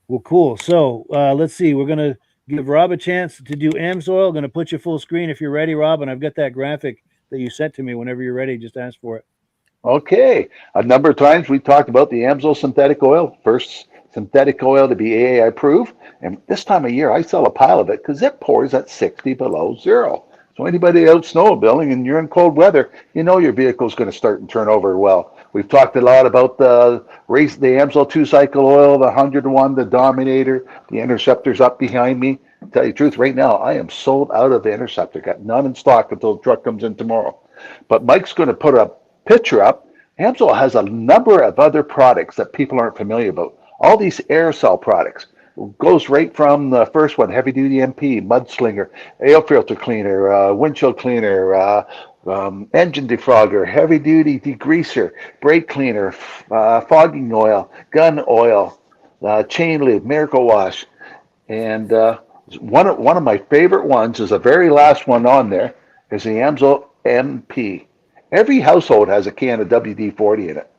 Well, cool. So let's see. We're going to give Rob a chance to do AMSOIL. Going to put you full screen if you're ready, Rob. And I've got that graphic that you sent to me. Whenever you're ready, just ask for it. Okay. A number of times we talked about the AMSOIL synthetic oil. First synthetic oil to be AAI approved. And this time of year, I sell a pile of it because it pours at 60 below zero. So anybody out snowmobiling and you're in cold weather, you know your vehicle is going to start and turn over well. We've talked a lot about the AMSOIL 2-cycle oil, the 101, the Dominator, the Interceptor's up behind me. To tell you the truth, right now, I am sold out of the Interceptor. Got none in stock until the truck comes in tomorrow. But Mike's going to put a picture up. AMSOIL has a number of other products that people aren't familiar about. All these aerosol products. Goes right from the first one, heavy duty MP, mudslinger, air filter cleaner, windshield cleaner, engine defrogger, heavy duty degreaser, brake cleaner, fogging oil, gun oil, chain lube, miracle wash. And one of my favorite ones is the very last one on there is the AMSOIL MP. Every household has a can of WD-40 in it.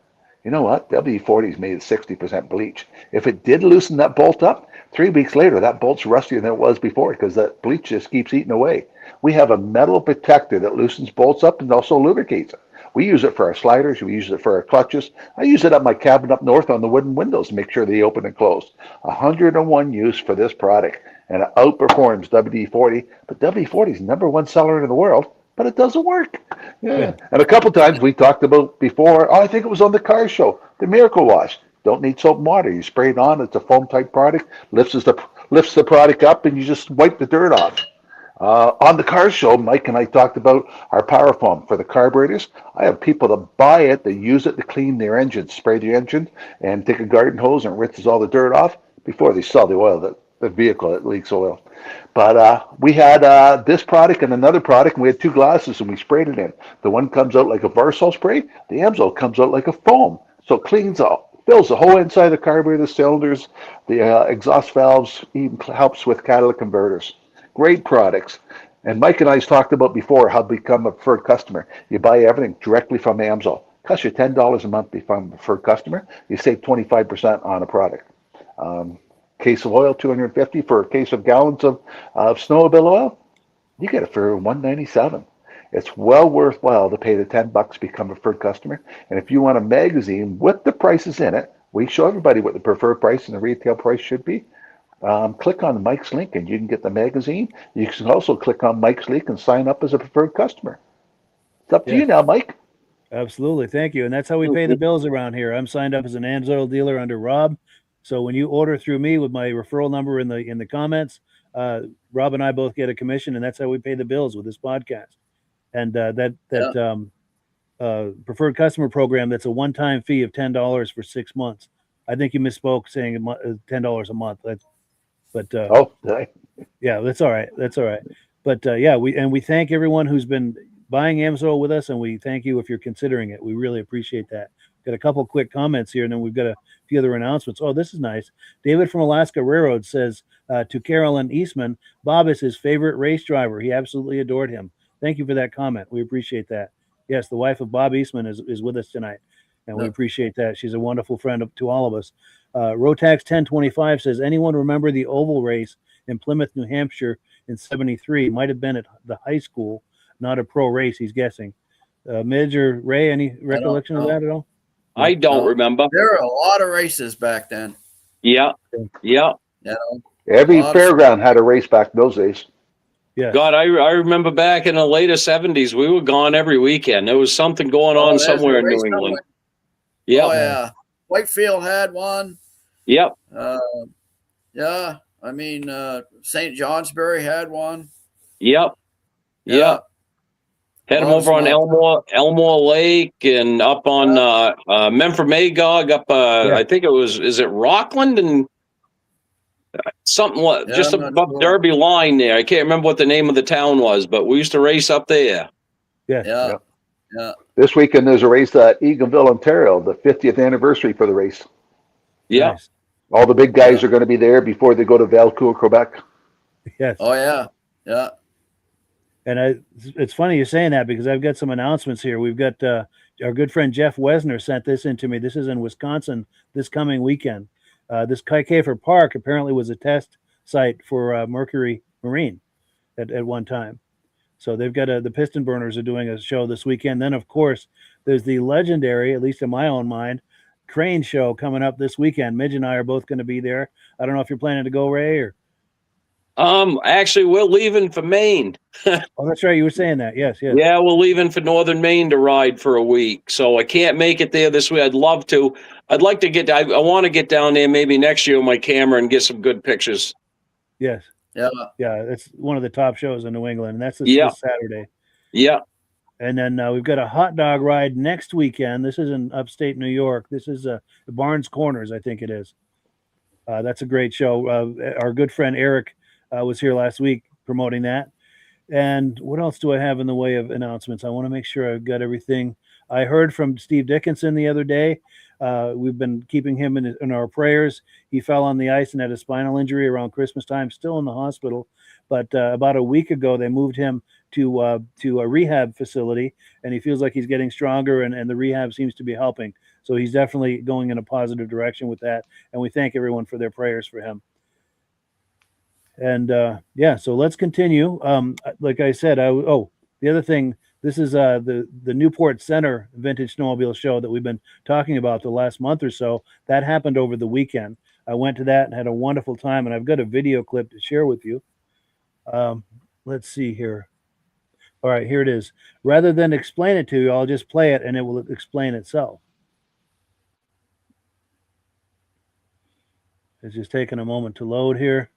You know what? WD-40 is made of 60% bleach. If it did loosen that bolt up, 3 weeks later, that bolt's rustier than it was before because that bleach just keeps eating away. We have a metal protector that loosens bolts up and also lubricates it. We use it for our sliders. We use it for our clutches. I use it at my cabin up north on the wooden windows to make sure they open and close. 101 use for this product, and it outperforms WD-40. But WD-40 is #1 seller in the world, but it doesn't work. Yeah. And a couple times we talked about before, I think it was on the car show, the Miracle Wash. Don't need soap and water. You spray it on. It's a foam type product. Lifts the product up, and you just wipe the dirt off. On the car show, Mike and I talked about our power foam for the carburetors. I have people that buy it, that use it to clean their engines, spray the engine, and take a garden hose and rinses all the dirt off before they sell the oil, the vehicle that leaks oil. But we had this product and another product, and we had 2 glasses, and we sprayed it in. The one comes out like a Varsol spray. The Amsoil comes out like a foam. So it cleans out, fills the whole inside of the carburetor, the cylinders, the exhaust valves, even helps with catalytic converters. Great products. And Mike and I talked about before how to become a preferred customer. You buy everything directly from Amsoil. Costs you $10 a month to become a preferred customer. You save 25% on a product. Case of oil, $250 for a case of gallons of snowmobile oil. You get it for $197. It's well worthwhile to pay the $10 to become a preferred customer. And if you want a magazine with the prices in it, we show everybody what the preferred price and the retail price should be. Click on Mike's link and you can get the magazine. You can also click on Mike's link and sign up as a preferred customer. It's up to you now, Mike. Absolutely. Thank you. And that's how we pay the bills around here. I'm signed up as an Amsoil dealer under Rob. So when you order through me with my referral number in the comments, Rob and I both get a commission, and that's how we pay the bills with this podcast. And preferred customer program, that's a one-time fee of $10 for 6 months. I think you misspoke saying $10 a month. Yeah, that's all right. That's all right. But we thank everyone who's been buying Amsoil with us, and we thank you if you're considering it. We really appreciate that. Got a couple quick comments here, and then we've got a few other announcements. Oh, this is nice. David from Alaska Railroad says to Carolyn Eastman, Bob is his favorite race driver. He absolutely adored him. Thank you for that comment. We appreciate that. Yes, the wife of Bob Eastman is with us tonight, and we appreciate that. She's a wonderful friend to all of us. Rotax 1025 says, anyone remember the oval race in Plymouth, New Hampshire in '73? Might have been at the high school, not a pro race, he's guessing. Midge or Ray, any recollection of that at all? I don't remember. There were a lot of races back then. Yeah. Every fairground had a race back in those days. Yeah. God, I remember back in the later '70s, we were gone every weekend. There was something going on somewhere in New England. Yeah. Oh yeah. Whitefield had one. Yep. Yeah. I mean, St. Johnsbury had one. Yep. Yeah. Had them over on Elmore Lake and up on Memphis Magog up I think is it Rockland and something just above Derby line there. I can't remember what the name of the town was, but we used to race up there. Yeah. This weekend there's a race at Eganville, Ontario, the 50th anniversary for the race. Yeah. Nice. All the big guys are going to be there before they go to Valcourt, Quebec. Yes. Oh yeah. Yeah. And it's funny you're saying that because I've got some announcements here. We've got our good friend Jeff Wesner sent this in to me. This is in Wisconsin this coming weekend. This Kuykafer Park apparently was a test site for Mercury Marine at one time. So they've got the Piston Burners are doing a show this weekend. Then, of course, there's the legendary, at least in my own mind, Crane show coming up this weekend. Midge and I are both going to be there. I don't know if you're planning to go, Ray, or... Actually, we're leaving for Maine. Oh, that's right. You were saying that. Yes. Yeah, we're leaving for northern Maine to ride for a week. So I can't make it there this week. I'd love to. I'd like to I want to get down there maybe next year with my camera and get some good pictures. Yes. Yeah. Yeah. It's one of the top shows in New England. And that's this Saturday. Yeah. And then we've got a hot dog ride next weekend. This is in upstate New York. This is Barnes Corners, I think it is. That's a great show. Our good friend Eric was here last week promoting that. And what else do I have in the way of announcements? I want to make sure I've got everything. I heard from Steve Dickinson the other day. We've been keeping him in our prayers. He fell on the ice and had a spinal injury around Christmas time, still in the hospital. But about a week ago, they moved him to a rehab facility, and he feels like he's getting stronger, and the rehab seems to be helping. So he's definitely going in a positive direction with that, and we thank everyone for their prayers for him. And so let's continue. Like I said, the other thing, this is the Newport Center Vintage Snowmobile show that we've been talking about the last month or so. That happened over the weekend. I went to that and had a wonderful time, and I've got a video clip to share with you. Let's see here. All right, here it is. Rather than explain it to you, I'll just play it and it will explain itself. It's just taking a moment to load here.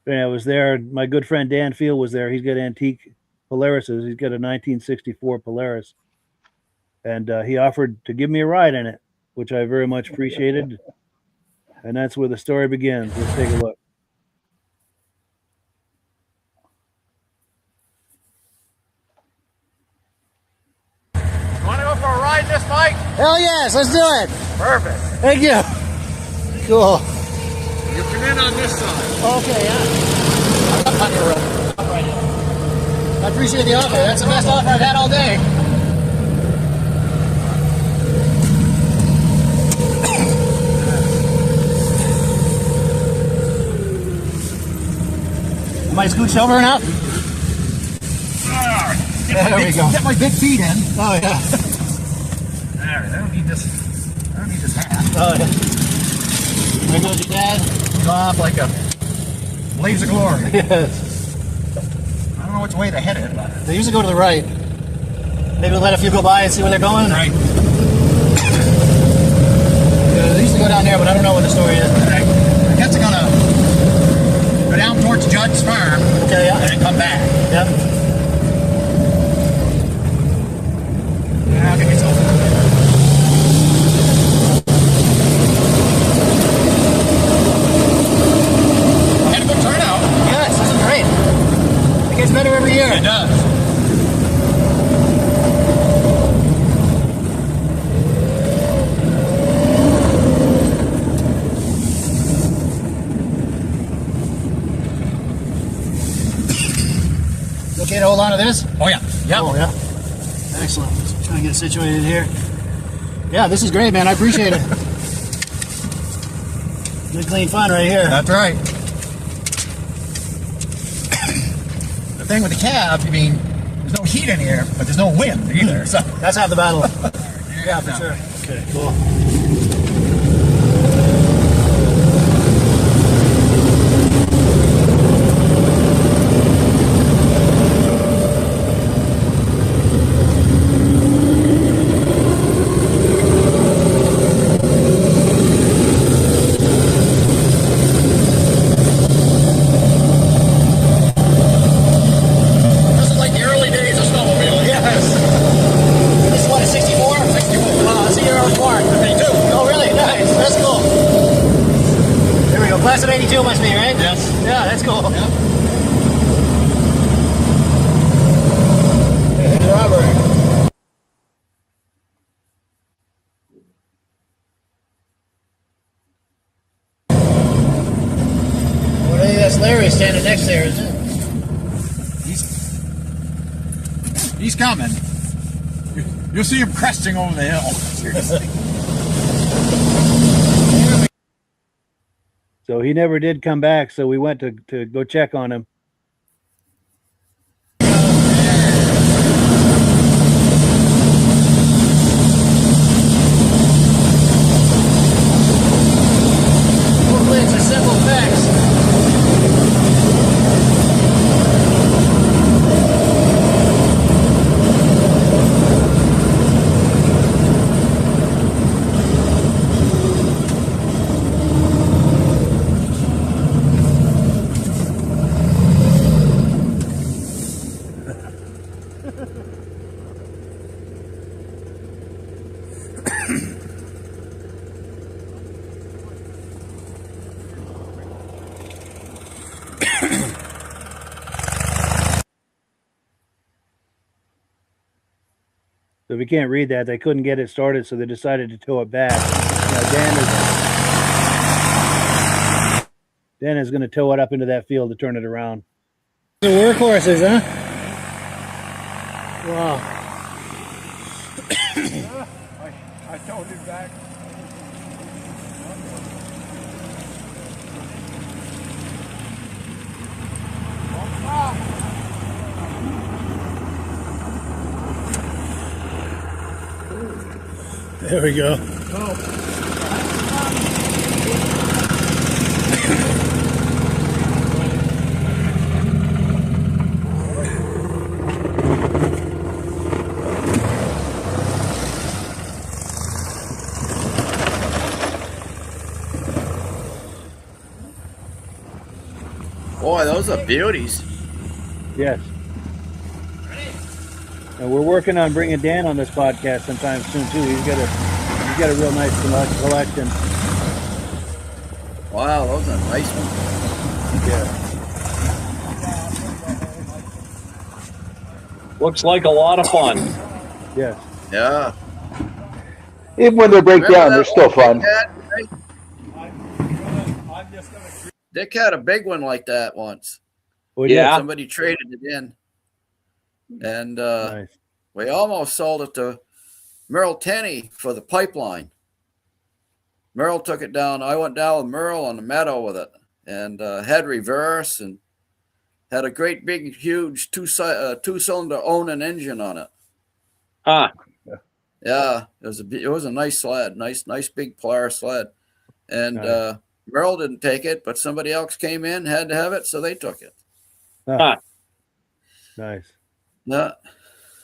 And I was there. My good friend Dan Field was there. He's got antique Polarises. He's got a 1964 Polaris. And he offered to give me a ride in it, which I very much appreciated. And that's where the story begins. Let's take a look. Want to go for a ride in this, Mike? Hell yes, let's do it. Perfect. Thank you. Cool. You come in on this side. Okay, yeah. I'm on your road. I'm right in. I appreciate the offer. That's the best offer I've had all day. Am I scooched over enough? There we go. Get my big feet in. Oh, yeah. All right, I don't need this hat. Oh, yeah. There goes your dad. Go off like a blaze of glory. Yes. I don't know which way to head it, but They usually go to the right. Maybe we'll let a few go by and see where they're going. right. Yeah, they used to go down there, but I don't know what the story is. I guess they're gonna go down towards Judd's farm. Okay, yeah. And then come back. Yep. I'll give yourself. Had a good turnout. Yes, this is great. It gets better every year. It does. You okay to hold on to this? Oh yeah. Yep. Oh, yeah. Excellent. Let's try and get situated here. Yeah, this is great, man. I appreciate it. Good, clean fun right here. That's right. The thing with the cab, I mean, there's no heat in here, but there's no wind either. So That's half the battle. Yeah, for sure. Okay, cool. this is like the early days of snowmobiling. Yes. This is what, a 64? 64. That's a year I was born. 82. Oh, really? Nice. That's cool. There we go. Class of 82 must be, right? Yes. Yeah, that's cool. Yep. Hey, Robert. Well, I think that's Larry standing next there, isn't it? He's coming. You'll see him cresting over the hill. Seriously. So he never did come back, so we went to go check on him. Hopefully it's a simple fix. So if you can't read that, they couldn't get it started, so they decided to tow it back. Now Dan is going to tow it up into that field to turn it around. The workhorses, huh? Wow. I told him that. There we go. Boy, those are beauties. Yes. And we're working on bringing Dan on this podcast sometime soon too. He's got a real nice collection. Wow, those are nice ones. Yeah. Looks like a lot of fun. Yes. Yeah. Even when they break Remember down, that they're still one fun. Dick had a big one like that once. Well, Yeah. Somebody traded it in. And Nice. we almost sold it to Merle Tenney for the pipeline. Merle took it down. I went down with Merle on the meadow with it and had reverse and had a great big huge two-cylinder Onan engine on it. Huh. Yeah, it was a nice sled, nice big Polaris sled. And Nice. Merle didn't take it, but somebody else came in, had to have it, so they took it. Huh. Nice. Yeah.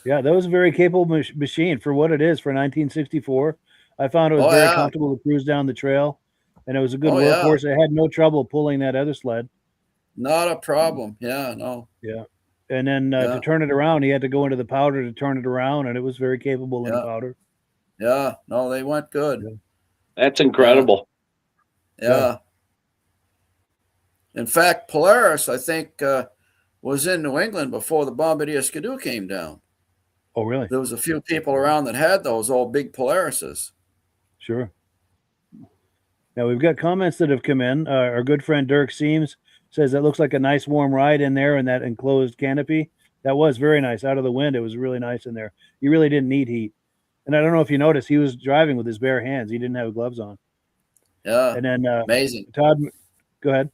Yeah, that was a very capable machine for what it is for 1964. I found it was very comfortable to cruise down the trail, and it was a good workhorse. I had no trouble pulling that other sled. Not a problem. Yeah, no. Yeah. And then to turn it around, he had to go into the powder to turn it around, and it was very capable in the powder. Yeah, no, they went good. Yeah. That's incredible. Yeah. In fact, Polaris, I think, was in New England before the Bombardier Skidoo came down. Oh, really? There was a few people around that had those old big Polarises. Sure. Now we've got comments that have come in. Our good friend Dirk Seams says that looks like a nice warm ride in there in that enclosed canopy. That was very nice. Out of the wind, it was really nice in there. You really didn't need heat. And I don't know if you noticed, he was driving with his bare hands. He didn't have gloves on. Yeah. And then amazing. Todd, go ahead.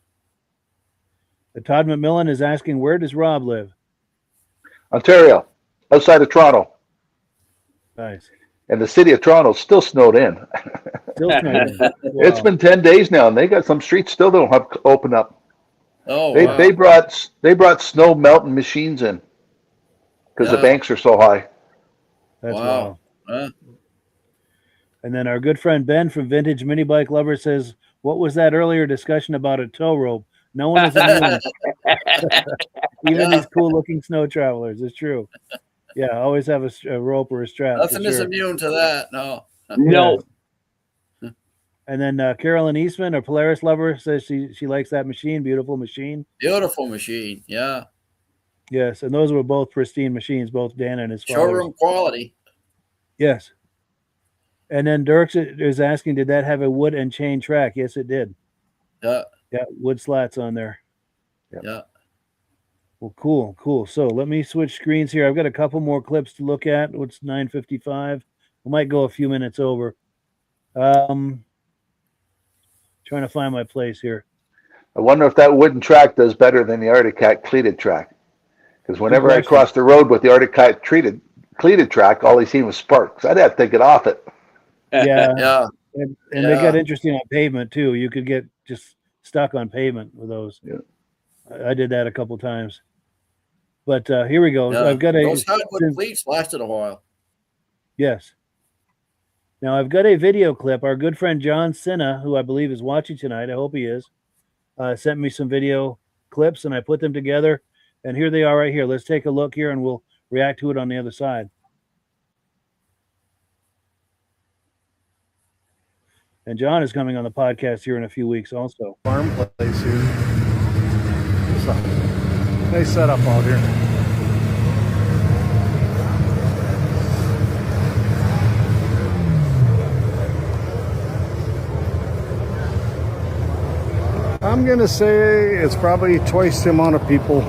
Todd McMillan is asking, where does Rob live? Ontario, outside of Toronto. Nice. And the city of Toronto still snowed in. Still snowing. Wow. It's been 10 days now, and they got some streets still don't have open up. Oh, They brought snow melting machines in because the banks are so high. That's wow. And then our good friend Ben from Vintage Mini Bike Lovers says, what was that earlier discussion about a tow rope? No one is immune. Even these cool looking snow travelers. It's true. Yeah, always have a rope or a strap. Nothing is immune to that. No. No. And then Carolyn Eastman, a Polaris lover, says she likes that machine. Beautiful machine. Beautiful machine. Yeah. Yes, and those were both pristine machines, both Dan and his father. Showroom quality. Yes. And then Dirk is asking, did that have a wood and chain track? Yes, it did. Yeah. Yeah, wood slats on there. Yeah. Well, cool. So let me switch screens here. I've got a couple more clips to look at. It's 9:55. We might go a few minutes over. Trying to find my place here. I wonder if that wooden track does better than the Arctic Cat cleated track. Because whenever I crossed the road with the Arctic Cat cleated track, all I seen was sparks. I'd have to get off it. Yeah. Yeah. And they got interesting on pavement too. You could get just stuck on pavement with those. Yeah. I did that a couple times. But here we go. Yeah. I've got those hardwood cleats lasted a while. Yes. Now I've got a video clip. Our good friend John Sinna, who I believe is watching tonight, I hope he is, sent me some video clips, and I put them together. And here they are right here. Let's take a look here, and we'll react to it on the other side. And John is coming on the podcast here in a few weeks also. Farm place here. So, nice setup out here. I'm going to say it's probably twice the amount of people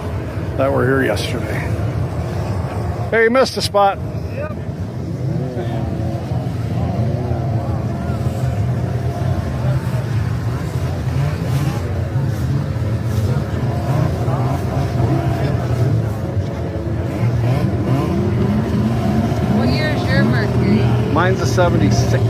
that were here yesterday. Hey, you missed a spot. What year is your Mercury? Mine's a 76.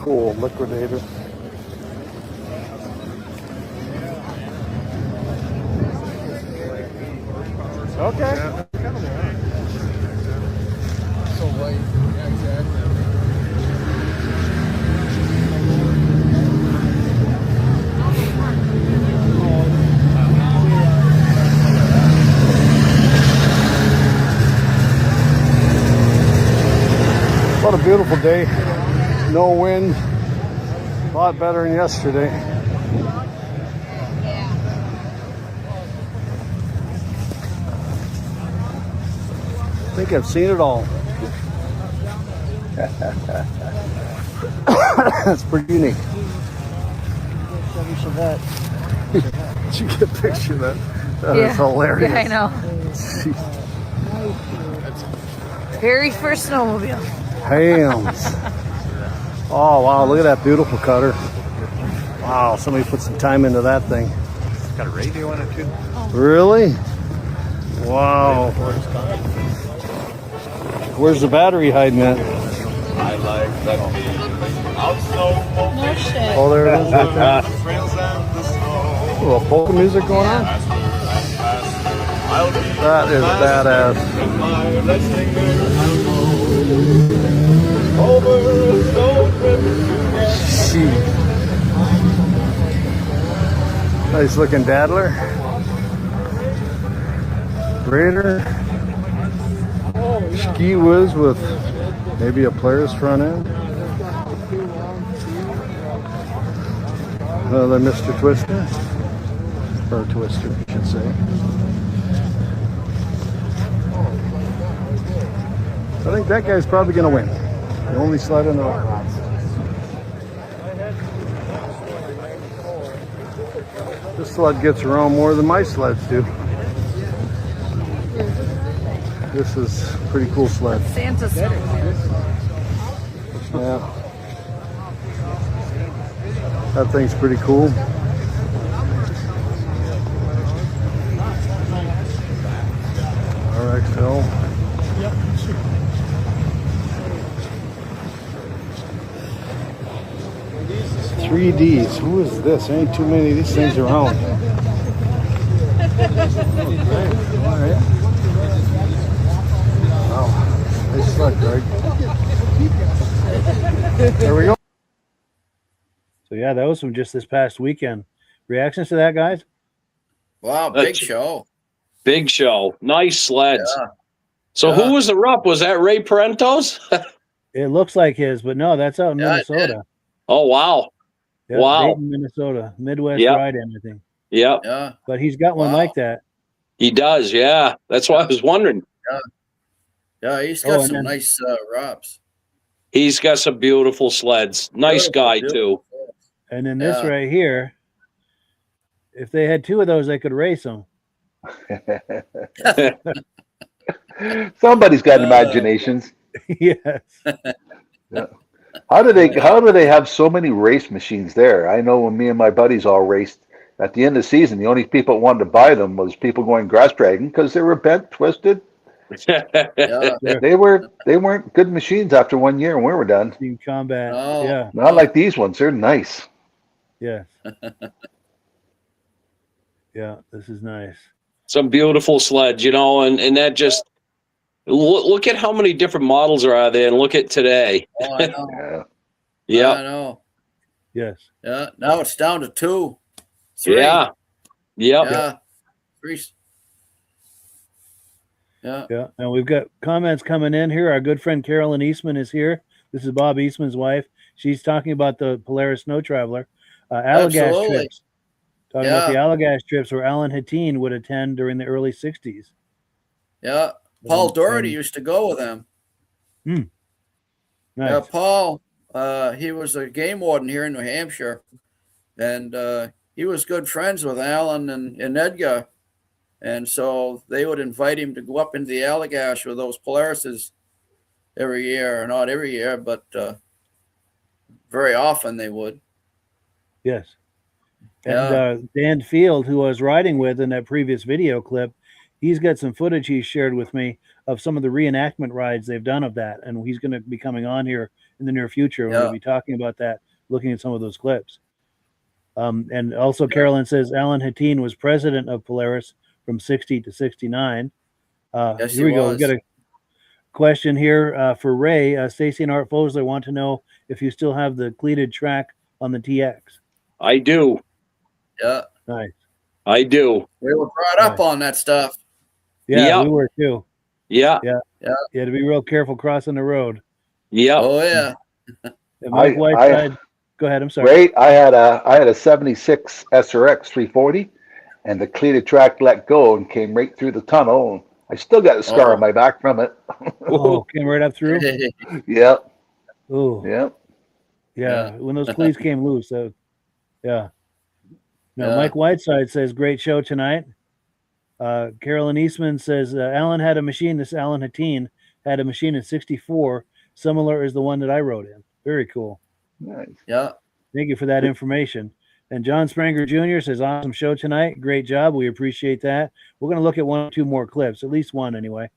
Cool liquidator. Okay. So light. Yeah, exactly. What a beautiful day. No wind. A lot better than yesterday. I think I've seen it all. That's pretty unique. Did you get a picture of that? That is hilarious. Yeah, I know. Jeez. Very first snowmobile. Hams. Oh, wow. Look at that beautiful cutter. Wow. Somebody put some time into that thing. It's got a radio in it too. Really? Wow. Where's the battery hiding at? I like that. No shit. Oh, there it is right there. A little polka music going on? That is badass. Gee. Nice looking daddler. Raider. Ski whiz with maybe a player's front end. Another Mr. Twister. Or Twister, I should say. I think that guy's probably going to win. The only sled in the row. This sled gets around more than my sleds do. This is a pretty cool sled. Santa snowmobile. Yeah. That thing's pretty cool. RXL. 3Ds. Who is this? There ain't too many of these things around. Okay. All right. Wow. Nice sled, Greg. There we go. So yeah, that was from just this past weekend. Reactions to that, guys? Wow, big show. Big show. Nice sleds. Yeah. So who was the rep? Was that Ray Parentos? It looks like his, but no, that's out in Minnesota. Oh, wow. Yeah, Wow. Dayton, Minnesota. Midwest Ride-In, I think. Yep. Yeah. But he's got one like that. He does, yeah. That's why I was wondering. Yeah. Yeah, he's got some nice ROPs. He's got some beautiful sleds. Nice guy, too. And then this right here, if they had two of those, they could race them. Somebody's got imaginations. Yes. Yeah. How do they have so many race machines there? I know when me and my buddies all raced at the end of the season, the only people that wanted to buy them was people going grass dragging because they were bent, twisted. They weren't good machines after 1 year when we were done. Team combat. Yeah. Not like these ones. They're nice. Yes. Yeah, this is nice. Some beautiful sleds, and that just look at how many different models are out there, and look at today. Oh, I know. Yeah. I know. Yes. Yeah. Now it's down to 2, 3. Yeah. Yep. Yeah. 3. Yeah. Yeah. And we've got comments coming in here. Our good friend Carolyn Eastman is here. This is Bob Eastman's wife. She's talking about the Polaris Snow Traveler. Allagash trips. Talking about the Allagash trips where Alan Hatteen would attend during the early 60s. Yeah. Paul Doherty used to go with them. Nice. Yeah, Paul, he was a game warden here in New Hampshire. And he was good friends with Alan and Edgar. And so they would invite him to go up into the Allagash with those Polarises every year. Not every year, but very often they would. Yes. And Dan Field, who I was riding with in that previous video clip, he's got some footage he shared with me of some of the reenactment rides they've done of that. And he's going to be coming on here in the near future. We're going to be talking about that, looking at some of those clips. And also Carolyn says Alan Hatteen was president of Polaris from 60 to 69. Yes, here we go. We've got a question here for Ray. Stacy and Art Fosler want to know if you still have the cleated track on the TX. I do. Yeah. Nice. I do. We were brought up on that stuff. Yeah, we were too. Yeah. Yeah. Yeah, to be real careful crossing the road. Yeah. Oh, yeah. Mike Whiteside. Go ahead. I'm sorry. Great. I had a 76 SRX 340, and the cleated track let go and came right through the tunnel. And I still got a scar on my back from it. Oh, came right up through. Yep. Oh. Yep. Yeah. When those cleats came loose. Yeah. Now, Mike Whiteside says, great show tonight. Carolyn Eastman says, Alan had a machine. This Alan Hatteen had a machine in 64, similar as the one that I rode in. Very cool. Nice. Yeah. Thank you for that information. And John Spranger Jr. says, awesome show tonight. Great job. We appreciate that. We're going to look at 1 or 2 more clips, at least one anyway.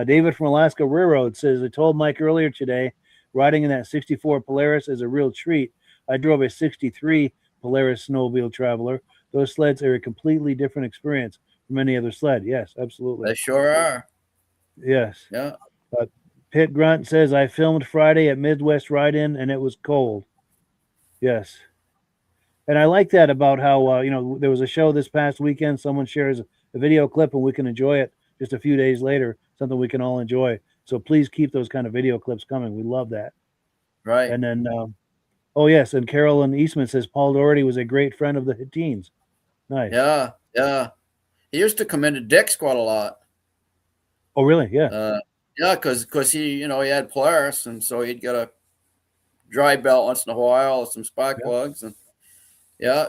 David from Alaska Railroad says, I told Mike earlier today, riding in that 64 Polaris is a real treat. I drove a 63 Polaris Snowmobile Traveler. Those sleds are a completely different experience from any other sled. Yes, absolutely. They sure are. Yes. Yeah. Pitt Grunt says, I filmed Friday at Midwest Ride-In and it was cold. Yes. And I like that about how, there was a show this past weekend. Someone shares a video clip and we can enjoy it just a few days later, something we can all enjoy. So please keep those kind of video clips coming. We love that. Right. And then, oh, yes. And Carolyn Eastman says, Paul Doherty was a great friend of the Hatteens. Nice. Yeah. Yeah. He used to come into Dick's quite a lot. Oh, really? Yeah. Yeah, because he, he had Polaris, and so he'd get a dry belt once in a while, or some spark plugs, and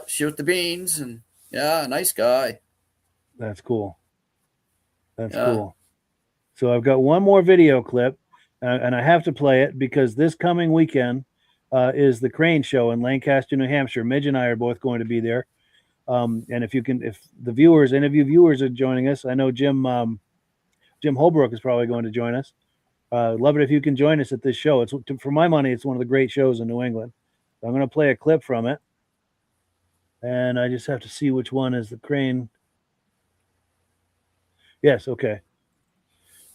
shoot the beans, and nice guy. That's cool. That's cool. So I've got one more video clip, and I have to play it because this coming weekend is the Crane Show in Lancaster, New Hampshire. Midge and I are both going to be there. And if the viewers, any of you viewers are joining us, I know Jim Holbrook is probably going to join us. Love it if you can join us at this show. It's, for my money, it's one of the great shows in New England. I'm going to play a clip from it. And I just have to see which one is the Crane. Yes, okay.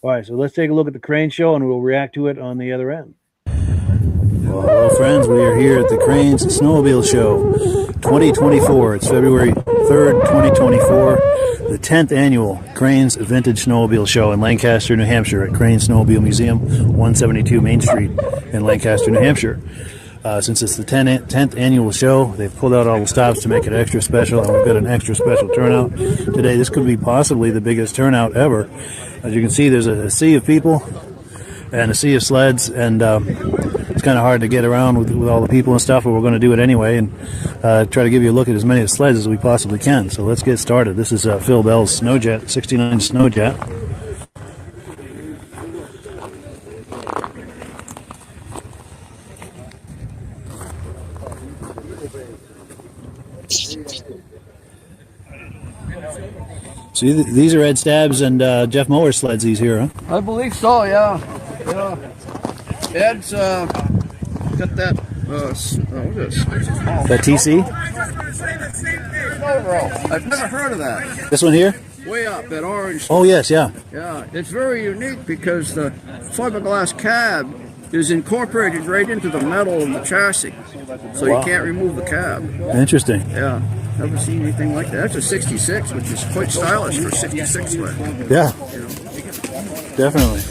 All right, so let's take a look at the Crane Show and we'll react to it on the other end. Well, hello, friends. We are here at the Cranes Snowmobile Show 2024. It's February 3rd, 2024. The 10th annual Cranes Vintage Snowmobile Show in Lancaster, New Hampshire at Cranes Snowmobile Museum, 172 Main Street in Lancaster, New Hampshire. Since it's the 10th annual show, they've pulled out all the stops to make it extra special, and we've got an extra special turnout today. This could be possibly the biggest turnout ever. As you can see, there's a sea of people and a sea of sleds, and it's kind of hard to get around with all the people and stuff, but we're going to do it anyway and try to give you a look at as many sleds as we possibly can. So let's get started. This is Phil Bell's Snowjet, 69 Snowjet. So these are Ed Stabs and Jeff Mower's sleds, these here, huh? I believe so, yeah. Ed's got that, what is this? That TC? I've never heard of that. This one here? Way up, that orange. Oh, yes, yeah. Yeah, it's very unique because the fiberglass cab is incorporated right into the metal of the chassis. So you can't remove the cab. Interesting. Yeah. Never seen anything like that. That's a 66, which is quite stylish for 66 sled. Yeah. Definitely.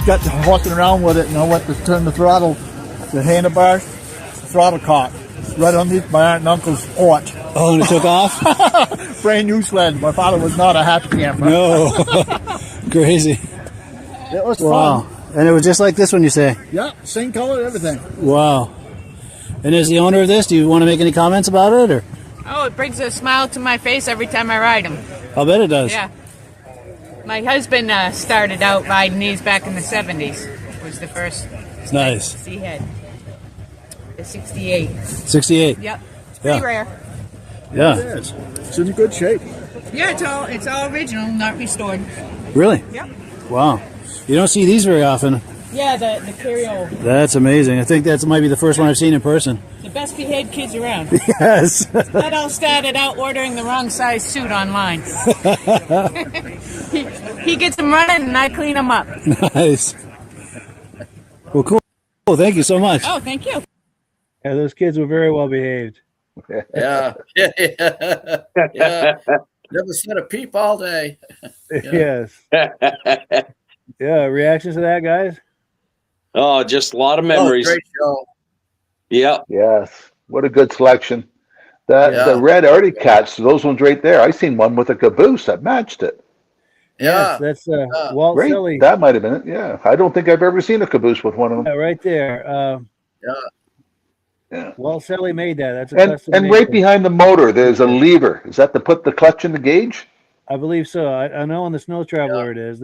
got to walking around with it, and I went to turn the throttle, the handlebars, the throttle caught right underneath my aunt and uncle's porch. Oh, and it took off? Brand new sled. My father was not a happy camper. No. Crazy. It was Wow. fun. And it was just like this one, you say? Yeah, same color, everything. Wow. And as the owner of this, do you want to make any comments about it? Or? Oh, it brings a smile to my face every time I ride them. I'll bet it does. Yeah. My husband started out riding these back in the 70s. Was the first Nice. he had. The 68. 68. Yep. It's pretty Yeah. rare. Yeah. It's in good shape. Yeah, it's all original, not restored. Really? Yep. Wow. You don't see these very often. Yeah, the carryover. That's amazing. I think that might be the first one I've seen in person. The best behaved kids around. Yes. That all started out ordering the wrong size suit online. he gets them running and I clean them up. Nice. Well, cool. Oh, thank you so much. Oh, thank you. Yeah, those kids were very well behaved. Yeah. Yeah. Never said a peep all day. Yes. Yeah. Reactions to that, guys? Oh, just a lot of Oh, memories. great show. Yeah. Yes. What a good selection. The red Arctic Cats, those ones right there. I seen one with a caboose that matched it. Yeah. Yes, that's Walt Right? Selly. That might have been it. Yeah. I don't think I've ever seen a caboose with one of them. Yeah, right there. Yeah. Walt Selly made that. That's a custom And made right thing. behind the motor, there's a lever. Is that to put the clutch in the gauge? I believe so. I know on the Snow Traveler it is.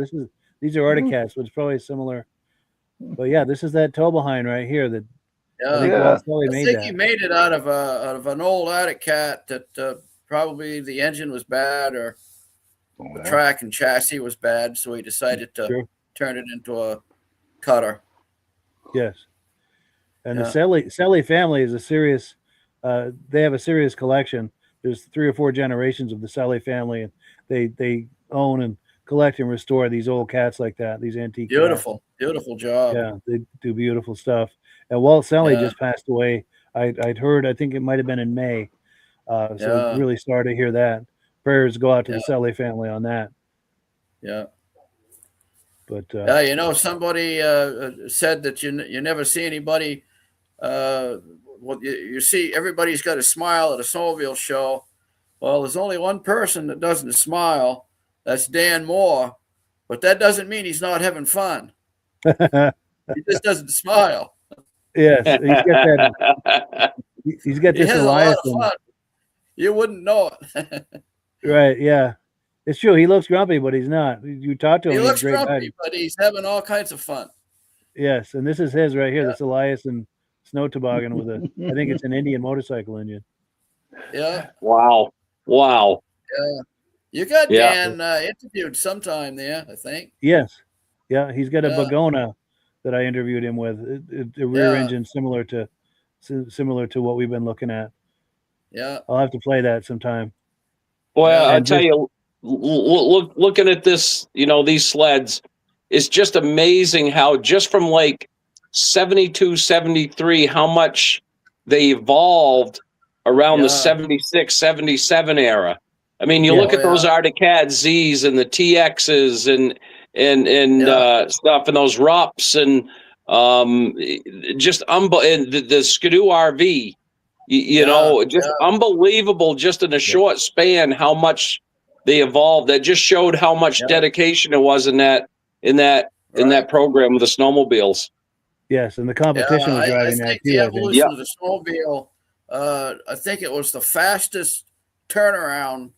These are Arctic Cats, which is probably similar. But yeah, this is that tow behind right here that I think Yeah. Walt Selly I made think that. he made it out of an old Arctic Cat that probably the engine was bad or the track and chassis was bad, so he decided to Sure. turn it into a cutter. Yes. And Yeah. the Selly family is a serious they have a serious collection. There's 3 or 4 generations of the Selly family, and they own and collect and restore these old cats like that, these antique cats. Beautiful job. Yeah, they do beautiful stuff. And Walt Selly Yeah. just passed away. I'd heard, I think it might have been in May. So Yeah. really sorry to hear that. Prayers go out to the Selly family on that. Yeah. But Yeah, somebody said that you never see anybody. Well, you see everybody's got a smile at a snowmobile show. Well, there's only one person that doesn't smile. That's Dan Moore. But that doesn't mean he's not having fun. He just doesn't smile. yes, he's got He this has a lot Elias. of fun. You wouldn't know it. Right, yeah. It's true. He looks grumpy, but he's not. You talk to him, He he's looks a great grumpy, guy. but he's having all kinds of fun. Yes, and this is his right here, this Elias and snow toboggan with I think it's an Indian motorcycle engine. Yeah. Wow. Yeah. You got Yeah. Dan interviewed sometime there, I think. Yes. Yeah, he's got a Yeah. Bagona that I interviewed him with. A rear Yeah. engine similar to what we've been looking at. Yeah. I'll have to play that sometime. Well, I And tell you, looking at this, these sleds, it's just amazing how just from like 72, 73, how much they evolved around the 76, 77 era. I mean, you look at those Arctic Cat Zs and the TXs and stuff and those RUPs and just and the Skidoo RV, just unbelievable just in a short span how much they evolved. That just showed how much dedication it was in that program with the snowmobiles. Yes, and the competition was driving that think too. the I think. evolution of the snowmobile, I think it was the fastest turnaround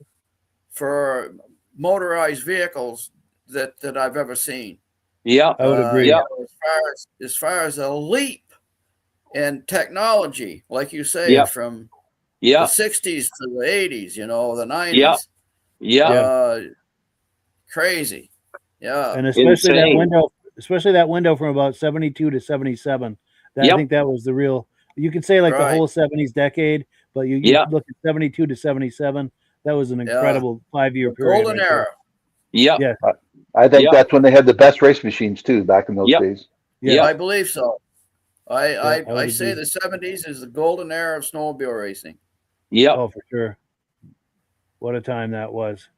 for motorized vehicles that I've ever seen. Yeah, I would agree. As far as a leap in technology, like you say, from the 60s to the 80s, the 90s. Crazy. Yeah. And especially that window from about 72 to 77. I think that was the real, you could say like the whole 70s decade, but you look at 72 to 77, that was an incredible 5-year period. Golden era. Yeah. Yeah. I think that's when they had the best race machines too, back in those days. Yeah. I believe so. I would say agree. the 70s is the golden era of snowmobile racing. Yeah. Oh, for sure. What a time that was.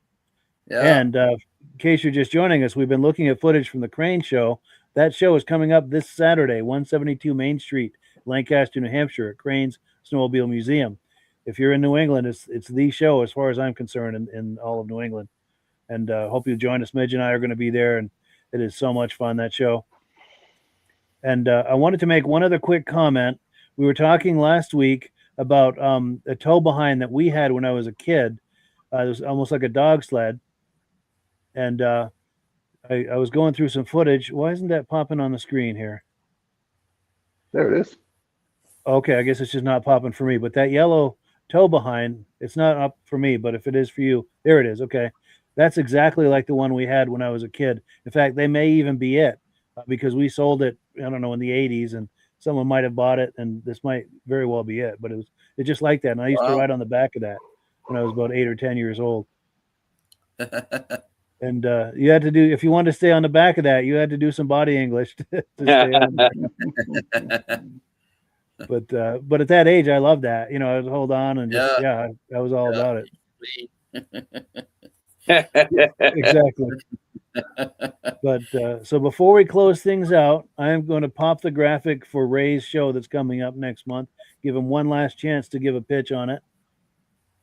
Yeah. And in case you're just joining us, we've been looking at footage from the Crane show That show is coming up this Saturday, 172 Main Street, Lancaster, New Hampshire, at Crane's Snowmobile Museum. If you're in New England, it's the show as far as I'm concerned in all of New England. And hope you join us. Midge and I are going to be there, and it is so much fun, that show. And I wanted to make one other quick comment. We were talking last week about a tow behind that we had when I was a kid. It was almost like a dog sled. And I was going through some footage. Why isn't that popping on the screen here? There it is. Okay, I guess it's just not popping for me. But that yellow tow behind, it's not up for me, but if it is for you, there it is. Okay. That's exactly like the one we had when I was a kid. In fact, they may even be it because we sold it, I don't know, in the 80s, and someone might have bought it, and this might very well be it. But it's just like that. And I used to ride on the back of that when I was about 8 or 10 years old. And you had to do, if you wanted to stay on the back of that, you had to do some body English to stay on there. But at that age, I loved that. You know, I would hold on and just, I was all about it. Exactly. But so before we close things out, I'm going to pop the graphic for Ray's show that's coming up next month. Give him one last chance to give a pitch on it.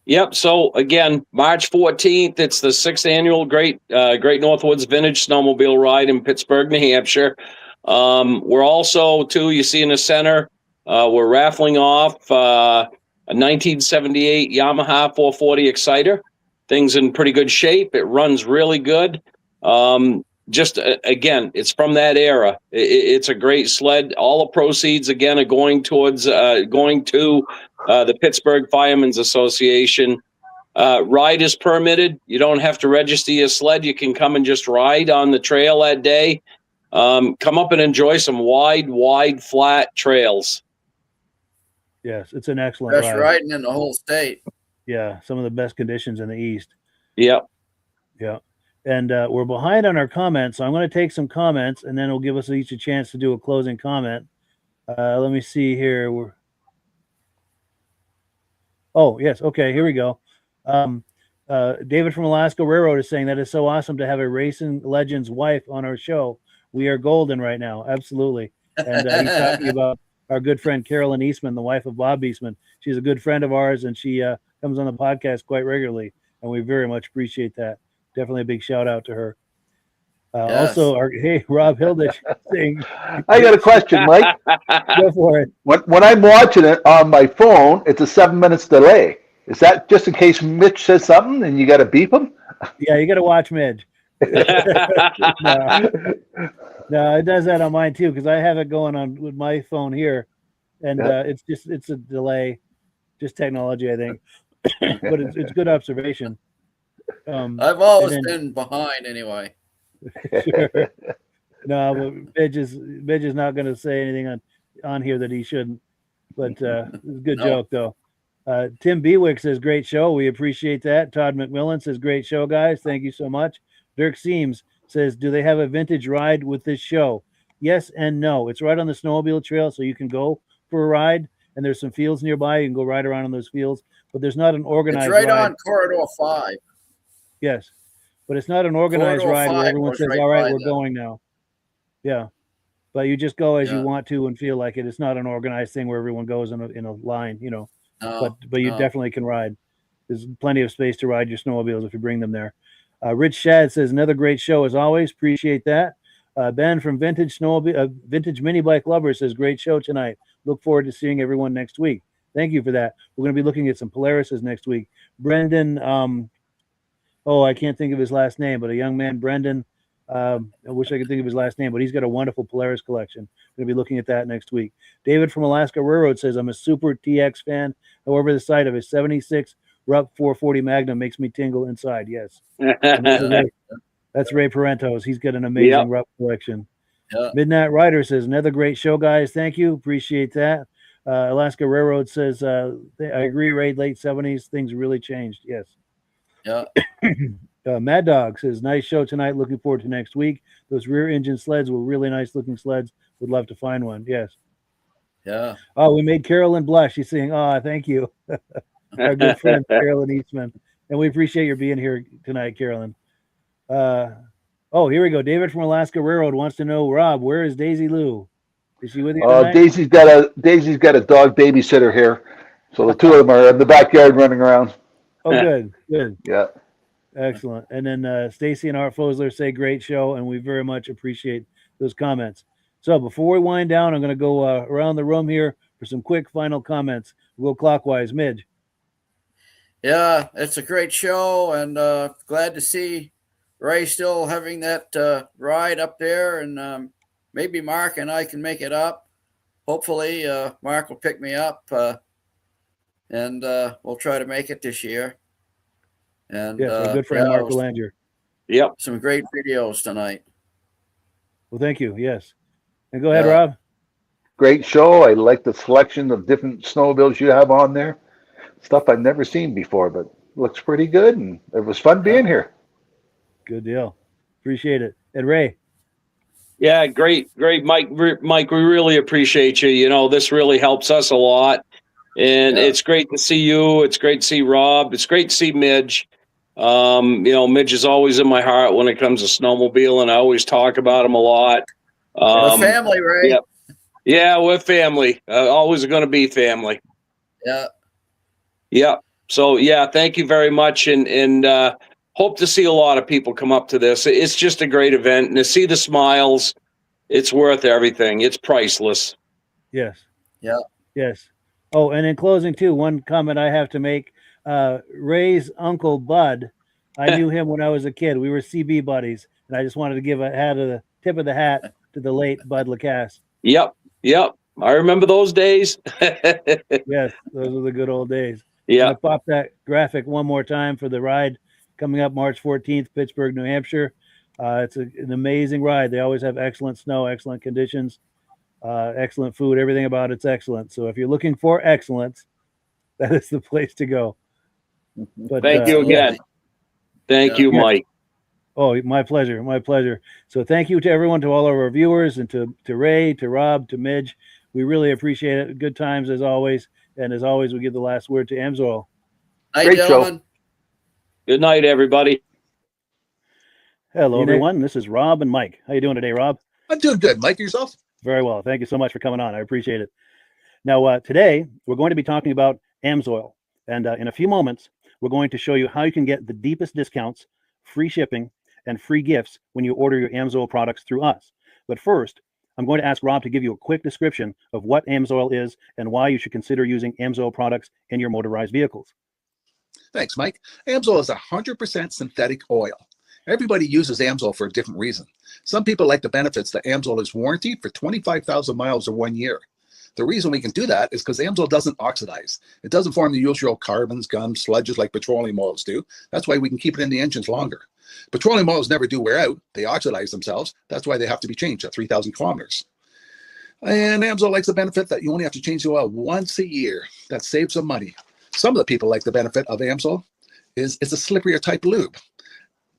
Yep. So again, March 14th, it's the 6th annual Great Northwoods Vintage Snowmobile Ride in Pittsburg, New Hampshire. We're also, too, you see in the center, we're raffling off a 1978 Yamaha 440 Exciter. Thing's in pretty good shape. It runs really good. Just again, it's from that era. It's a great sled. All the proceeds again are going towards the Pittsburgh Firemen's Association. Ride is permitted. You don't have to register your sled. You can come and just ride on the trail that day. Come up and enjoy some wide, flat trails. Yes, it's an excellent Best ride. riding in the whole state. Yeah, some of the best conditions in the East. Yep. Yeah. And we're behind on our comments, so I'm going to take some comments, and then it'll give us each a chance to do a closing comment. Let me see here. Oh, yes. Okay, here we go. David from Alaska Railroad is saying that it's so awesome to have a racing legend's wife on our show. We are golden right now. Absolutely. And he's talking about our good friend Carolyn Eastman, the wife of Bob Eastman. She's a good friend of ours, and she comes on the podcast quite regularly, and we very much appreciate that. Definitely a big shout out to her. Yes. Also, Rob Hilditch saying, I got a question, Mike. Go for it. When I'm watching it on my phone, it's a 7 minutes delay. Is that just in case Mitch says something and you got to beep him? Yeah, you got to watch Midge. No, it does that on mine too, because I have it going on with my phone here, and it's a delay, just technology, I think. But it's good observation. I've always been behind anyway. Sure. No, but Midge is not going to say anything on here that he shouldn't. But it's a good joke though. Tim Bewick says great show. We appreciate that. Todd McMillan says great show, guys. Thank you so much. Dirk Seams says, do they have a vintage ride with this show? Yes and no. It's right on the snowmobile trail, so you can go for a ride, and there's some fields nearby. You can go ride around on those fields, but there's not an organized ride. It's right ride. on Corridor 5. Yes, but it's not an organized ride where everyone says, all right, we're going now. Yeah, but you just go as you want to and feel like it. It's not an organized thing where everyone goes in a line, you know. But you definitely can ride. There's plenty of space to ride your snowmobiles if you bring them there. Rich Shad says another great show as always. Appreciate that. Ben from Vintage Mini Bike Lovers says great show tonight. Look forward to seeing everyone next week. Thank you for that. We're going to be looking at some Polarises next week. Brendan, I can't think of his last name, but a young man, Brendan. I wish I could think of his last name, but he's got a wonderful Polaris collection. We're going to be looking at that next week. David from Alaska Railroad says, I'm a super TX fan. However, the sight of a 76 Rupp 440 Magnum makes me tingle inside. Yes. That's Ray Parentos. He's got an amazing Rupp collection. Midnight Rider says, another great show, guys. Thank you. Appreciate that. Alaska Railroad says, I agree, Ray, late 70s, things really changed. Yes. Yeah. Mad Dog says, nice show tonight. Looking forward to next week. Those rear engine sleds were really nice looking sleds. Would love to find one. Yes. Yeah. Oh, we made Carolyn blush. She's saying, thank you. Our good friend, Carolyn Eastman. And we appreciate your being here tonight, Carolyn. Oh, here we go. David from Alaska Railroad wants to know, Rob, where is Daisy Lou? Is she with you tonight? Daisy's got a dog babysitter here, so the two of them are in the backyard running around. Oh, good. Yeah. Excellent. And then Stacy and Art Fosler say great show, and we very much appreciate those comments. So before we wind down, I'm going to go around the room here for some quick final comments. We'll go clockwise. Midge. Yeah, it's a great show, and glad to see Ray still having that ride up there, and maybe Mark and I can make it up. Hopefully, Mark will pick me up, and we'll try to make it this year. And yes, our good friend Mark Belanger. Yep. Some great videos tonight. Well, thank you. Yes. And go ahead, Rob. Great show. I like the selection of different snowmobiles you have on there. Stuff I've never seen before, but looks pretty good, and it was fun being here. Good deal. Appreciate it. And Ray. Yeah, great, Mike. Mike, we really appreciate you. You know, this really helps us a lot, and it's great to see you. It's great to see Rob. It's great to see Midge. You know, Midge is always in my heart when it comes to snowmobiling. I always talk about him a lot. We're family, Ray. Yeah, we're family. Always going to be family. Yeah. So yeah, thank you very much, and hope to see a lot of people come up to this. It's just a great event, and to see the smiles, it's worth everything. It's priceless. Yes. Yeah. Yes. Oh, and in closing too, one comment I have to make. Ray's uncle Bud, I knew him when I was a kid. We were CB buddies, and I just wanted to give a tip of the hat to the late Bud Lacasse. Yep. I remember those days. Yes, those were the good old days. Yeah. I popped that graphic one more time for the ride coming up March 14th, Pittsburg, New Hampshire. It's an amazing ride. They always have excellent snow, excellent conditions, excellent food. Everything about it's excellent. So if you're looking for excellence, that is the place to go. But thank you again. Thank you, Mike. Oh, my pleasure. My pleasure. So thank you to everyone, to all of our viewers, and to Ray, to Rob, to Midge. We really appreciate it. Good times as always. And as always, we give the last word to Amsoil. Great gentlemen. Show. Good night, everybody. Hello, everyone. This is Rob and Mike. How you doing today, Rob? I'm doing good. Mike, yourself? Very well. Thank you so much for coming on. I appreciate it. Now, today, we're going to be talking about Amsoil. And in a few moments, we're going to show you how you can get the deepest discounts, free shipping, and free gifts when you order your Amsoil products through us. But first, I'm going to ask Rob to give you a quick description of what Amsoil is and why you should consider using Amsoil products in your motorized vehicles. Thanks, Mike. Amsoil is 100% synthetic oil. Everybody uses Amsoil for a different reason. Some people like the benefits that Amsoil is warranted for 25,000 miles or 1 year. The reason we can do that is because Amsoil doesn't oxidize. It doesn't form the usual carbons, gums, sludges like petroleum oils do. That's why we can keep it in the engines longer. Petroleum oils never do wear out. They oxidize themselves. That's why they have to be changed at 3,000 kilometers. And Amsoil likes the benefit that you only have to change the oil once a year. That saves some money. Some of the people like the benefit of Amsoil is it's a slipperier type lube.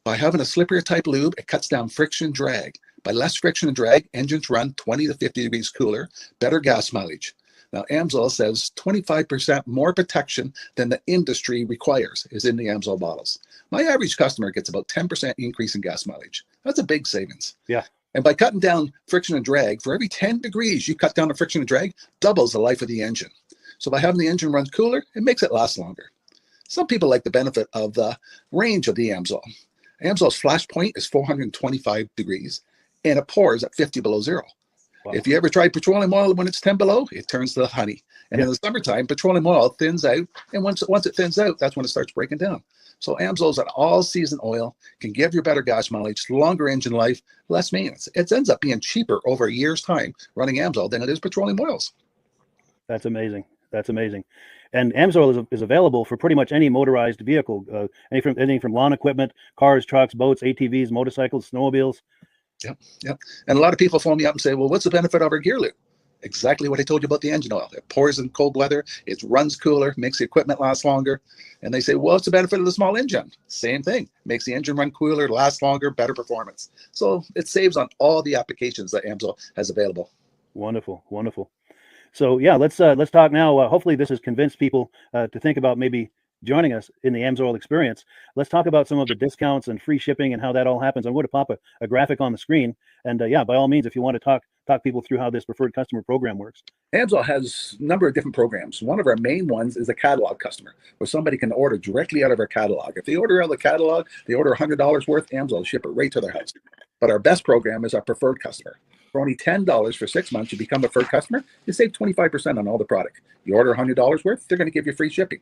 By having a slipperier type lube, it cuts down friction and drag. By less friction and drag, engines run 20 to 50 degrees cooler, better gas mileage. Now, Amsoil says 25% more protection than the industry requires is in the Amsoil bottles. My average customer gets about 10% increase in gas mileage. That's a big savings. Yeah. And by cutting down friction and drag, for every 10 degrees you cut down the friction and drag, doubles the life of the engine. So by having the engine run cooler, it makes it last longer. Some people like the benefit of the range of the Amsoil. Amsoil's flash point is 425 degrees, and it pours at 50 below zero. Wow. If you ever tried petroleum oil when it's 10 below, it turns to honey. And in the summertime, petroleum oil thins out, and once it thins out, that's when it starts breaking down. So Amsoil is an all-season oil, can give you better gas mileage, longer engine life, less maintenance. It ends up being cheaper over a year's time running Amsoil than it is petroleum oils. That's amazing. That's amazing. And Amsoil is available for pretty much any motorized vehicle, anything from lawn equipment, cars, trucks, boats, ATVs, motorcycles, snowmobiles. Yep. And a lot of people phone me up and say, well, what's the benefit of our gear lube? Exactly what I told you about the engine oil. It pours in cold weather, it runs cooler, makes the equipment last longer. And they say, well, what's the benefit of the small engine? Same thing. Makes the engine run cooler, last longer, better performance. So it saves on all the applications that Amsoil has available. Wonderful. Wonderful. So yeah, let's talk now. Hopefully this has convinced people to think about maybe joining us in the AMSOIL experience. Let's talk about some of the discounts and free shipping and how that all happens. I'm going to pop a graphic on the screen. And yeah, by all means, if you want to talk people through how this preferred customer program works. AMSOIL has a number of different programs. One of our main ones is a catalog customer, where somebody can order directly out of our catalog. If they order out of the catalog, they order $100 worth, AMSOIL will ship it right to their house. But our best program is our preferred customer. For only $10 for 6 months, you become a preferred customer, you save 25% on all the product. You order $100 worth, they're going to give you free shipping.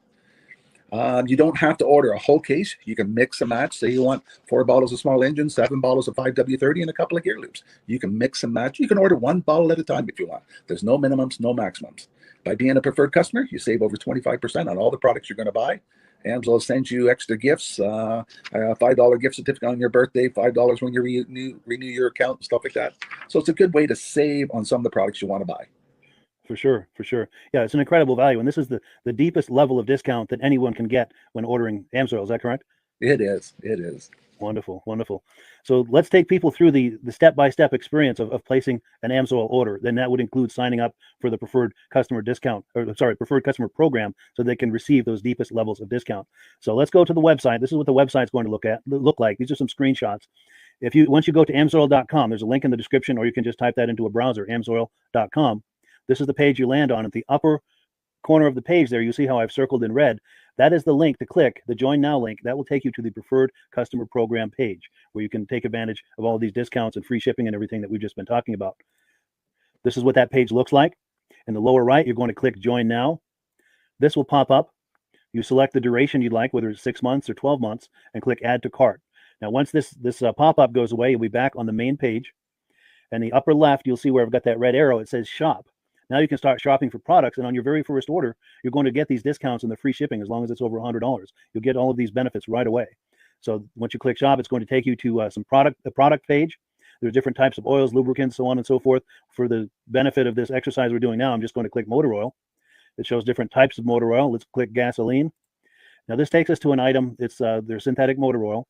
You don't have to order a whole case. You can mix and match. Say you want 4 bottles of small engine, 7 bottles of 5W30, and a couple of gear loops. You can mix and match. You can order 1 bottle at a time if you want. There's no minimums, no maximums. By being a preferred customer, you save over 25% on all the products you're going to buy. AMSOIL sends you extra gifts, a $5 gift certificate on your birthday, $5 when you renew your account, and stuff like that. So it's a good way to save on some of the products you want to buy. For sure. Yeah, it's an incredible value. And this is the deepest level of discount that anyone can get when ordering AMSOIL. Is that correct? It is. Wonderful. So let's take people through the step-by-step experience of placing an AMSOIL order. Then that would include signing up for the preferred customer preferred customer program, so they can receive those deepest levels of discount. So let's go to the website. This is what the website's going to look like. These are some screenshots. Once you go to amsoil.com, there's a link in the description, or you can just type that into a browser, amsoil.com. This is the page you land on. At the upper corner of the page there, you see how I've circled in red. That is the link to click, the Join Now link. That will take you to the Preferred Customer Program page, where you can take advantage of all these discounts and free shipping and everything that we've just been talking about. This is what that page looks like. In the lower right, you're going to click Join Now. This will pop up. You select the duration you'd like, whether it's 6 months or 12 months, and click Add to Cart. Now, once this pop-up goes away, you'll be back on the main page. And the upper left, you'll see where I've got that red arrow. It says Shop. Now you can start shopping for products, and on your very first order, you're going to get these discounts and the free shipping as long as it's over $100. You'll get all of these benefits right away. So once you click Shop, it's going to take you to the product page. There's different types of oils, lubricants, so on and so forth. For the benefit of this exercise we're doing now, I'm just going to click motor oil. It shows different types of motor oil. Let's click gasoline. Now this takes us to an item. It's their synthetic motor oil.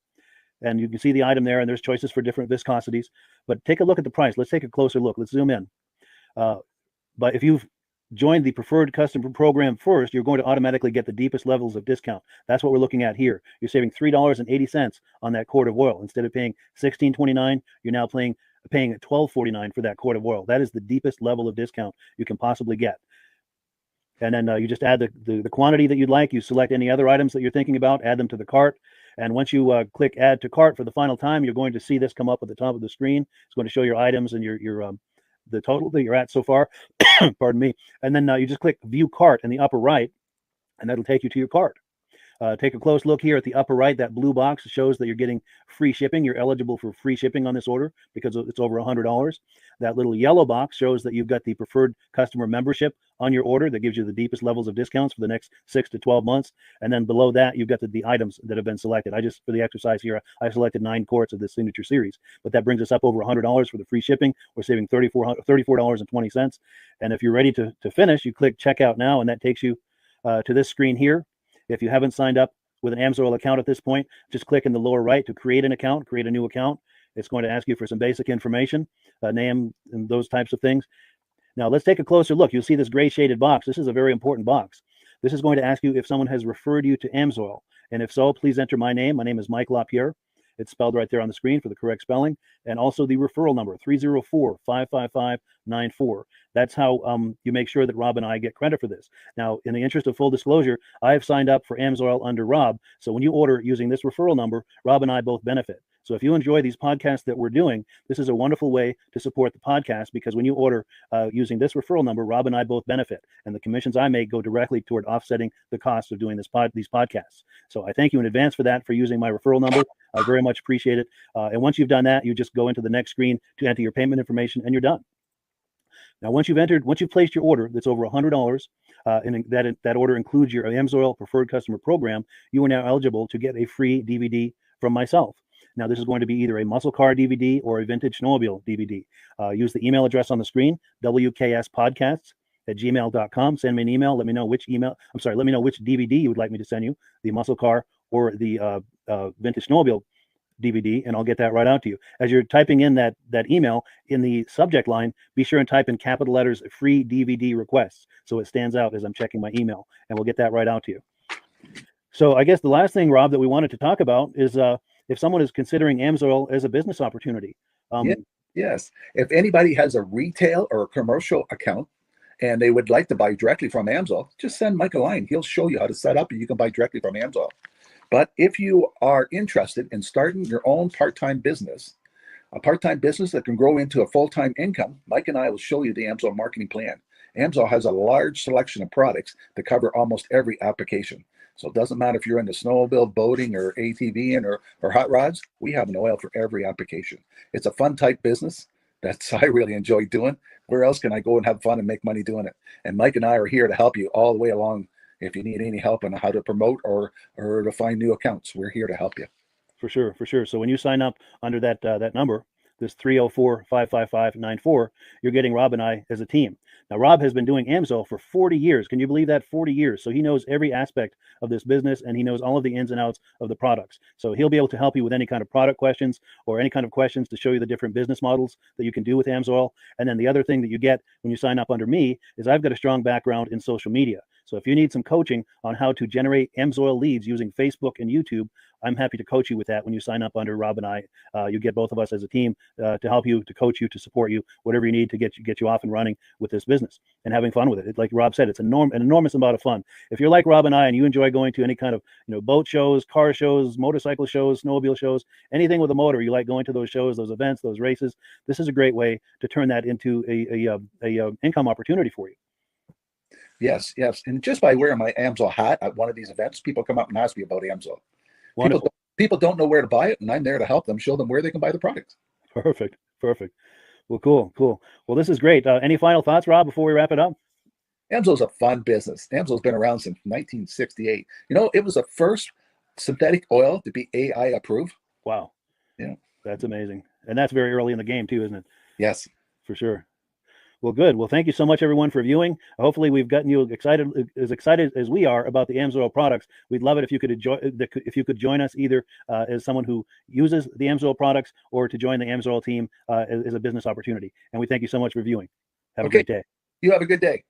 And you can see the item there, and there's choices for different viscosities. But take a look at the price. Let's take a closer look. Let's zoom in. But if you've joined the preferred customer program first, you're going to automatically get the deepest levels of discount. That's what we're looking at here. You're saving $3.80 on that quart of oil. Instead of paying $16.29, you're now paying $12.49 for that quart of oil. That is the deepest level of discount you can possibly get. And then you just add the quantity that you'd like. You select any other items that you're thinking about, add them to the cart. And once you click Add to Cart for the final time, you're going to see this come up at the top of the screen. It's going to show your items and your the total that you're at so far. Pardon me. And then you just click View Cart in the upper right, and that'll take you to your cart. Take a close look here at the upper right. That blue box shows that you're getting free shipping. You're eligible for free shipping on this order because it's over $100. That little yellow box shows that you've got the preferred customer membership on your order that gives you the deepest levels of discounts for the next 6 to 12 months. And then below that, you've got the items that have been selected. For the exercise here, I selected 9 quarts of the signature series, but that brings us up over $100 for the free shipping. We're saving $34.20. And if you're ready to finish, you click Checkout Now, and that takes you to this screen here. If you haven't signed up with an AMSOIL account at this point, just click in the lower right to create an account, create a new account. It's going to ask you for some basic information, name and those types of things. Now let's take a closer look. You'll see this gray shaded box. This is a very important box. This is going to ask you if someone has referred you to AMSOIL. And if so, please enter my name. My name is Mike LaPierre. It's spelled right there on the screen for the correct spelling. And also the referral number, 304-555-94. That's how you make sure that Rob and I get credit for this. Now, in the interest of full disclosure, I have signed up for AMSOIL under Rob. So when you order using this referral number, Rob and I both benefit. So if you enjoy these podcasts that we're doing, this is a wonderful way to support the podcast, because when you order using this referral number, Rob and I both benefit. And the commissions I make go directly toward offsetting the cost of doing these podcasts. So I thank you in advance for that, for using my referral number. I very much appreciate it. And once you've done that, you just go into the next screen to enter your payment information, and you're done. Now, once you've placed your order that's over $100, and that order includes your AMSOIL Preferred Customer Program, you are now eligible to get a free DVD from myself. Now, this is going to be either a muscle car DVD or a vintage snowmobile DVD. Use the email address on the screen, wkspodcasts@gmail.com. Send me an email. Let me know which DVD you would like me to send you, the muscle car or the vintage snowmobile DVD, and I'll get that right out to you. As you're typing in that email, in the subject line, be sure and type in capital letters, free DVD requests, so it stands out as I'm checking my email, and we'll get that right out to you. So I guess the last thing, Rob, that we wanted to talk about is if someone is considering AMSOIL as a business opportunity. Yes. If anybody has a retail or a commercial account and they would like to buy directly from AMSOIL, just send Mike a line. He'll show you how to set up and you can buy directly from AMSOIL. But if you are interested in starting your own part-time business, a part-time business that can grow into a full-time income, Mike and I will show you the AMSOIL marketing plan. AMSOIL has a large selection of products that cover almost every application. So it doesn't matter if you're into snowmobile, boating, or ATVing or hot rods, we have an oil for every application. It's a fun type business. That's I really enjoy doing. Where else can I go and have fun and make money doing it? And Mike and I are here to help you all the way along. If you need any help on how to promote or to find new accounts, we're here to help you. For sure, for sure. So when you sign up under that number, this 304-555-94, you're getting Rob and I as a team. Now, Rob has been doing AMSOIL for 40 years. Can you believe that? 40 years. So he knows every aspect of this business and he knows all of the ins and outs of the products. So he'll be able to help you with any kind of product questions or any kind of questions to show you the different business models that you can do with AMSOIL. And then the other thing that you get when you sign up under me is I've got a strong background in social media. So if you need some coaching on how to generate AMSOIL leads using Facebook and YouTube, I'm happy to coach you with that when you sign up under Rob and I. You get both of us as a team to help you, to coach you, to support you, whatever you need to get you off and running with this business and having fun with it. Like Rob said, it's an enormous amount of fun. If you're like Rob and I and you enjoy going to any kind of boat shows, car shows, motorcycle shows, snowmobile shows, anything with a motor, you like going to those shows, those events, those races, this is a great way to turn that into a income opportunity for you. Yes. And just by wearing my AMSOIL hat at one of these events, people come up and ask me about AMSOIL. People don't know where to buy it, and I'm there to help them, show them where they can buy the product. Perfect. Well, cool. Well, this is great. Any final thoughts, Rob, before we wrap it up? AMSOIL's a fun business. AMSOIL's been around since 1968. It was the first synthetic oil to be AI approved. Wow. Yeah. That's amazing. And that's very early in the game too, isn't it? Yes. For sure. Well, good. Well, thank you so much, everyone, for viewing. Hopefully, we've gotten you excited as we are about the AMSOIL products. We'd love it if you could join us either as someone who uses the AMSOIL products or to join the AMSOIL team as a business opportunity. And we thank you so much for viewing. Have a great day. You have a good day.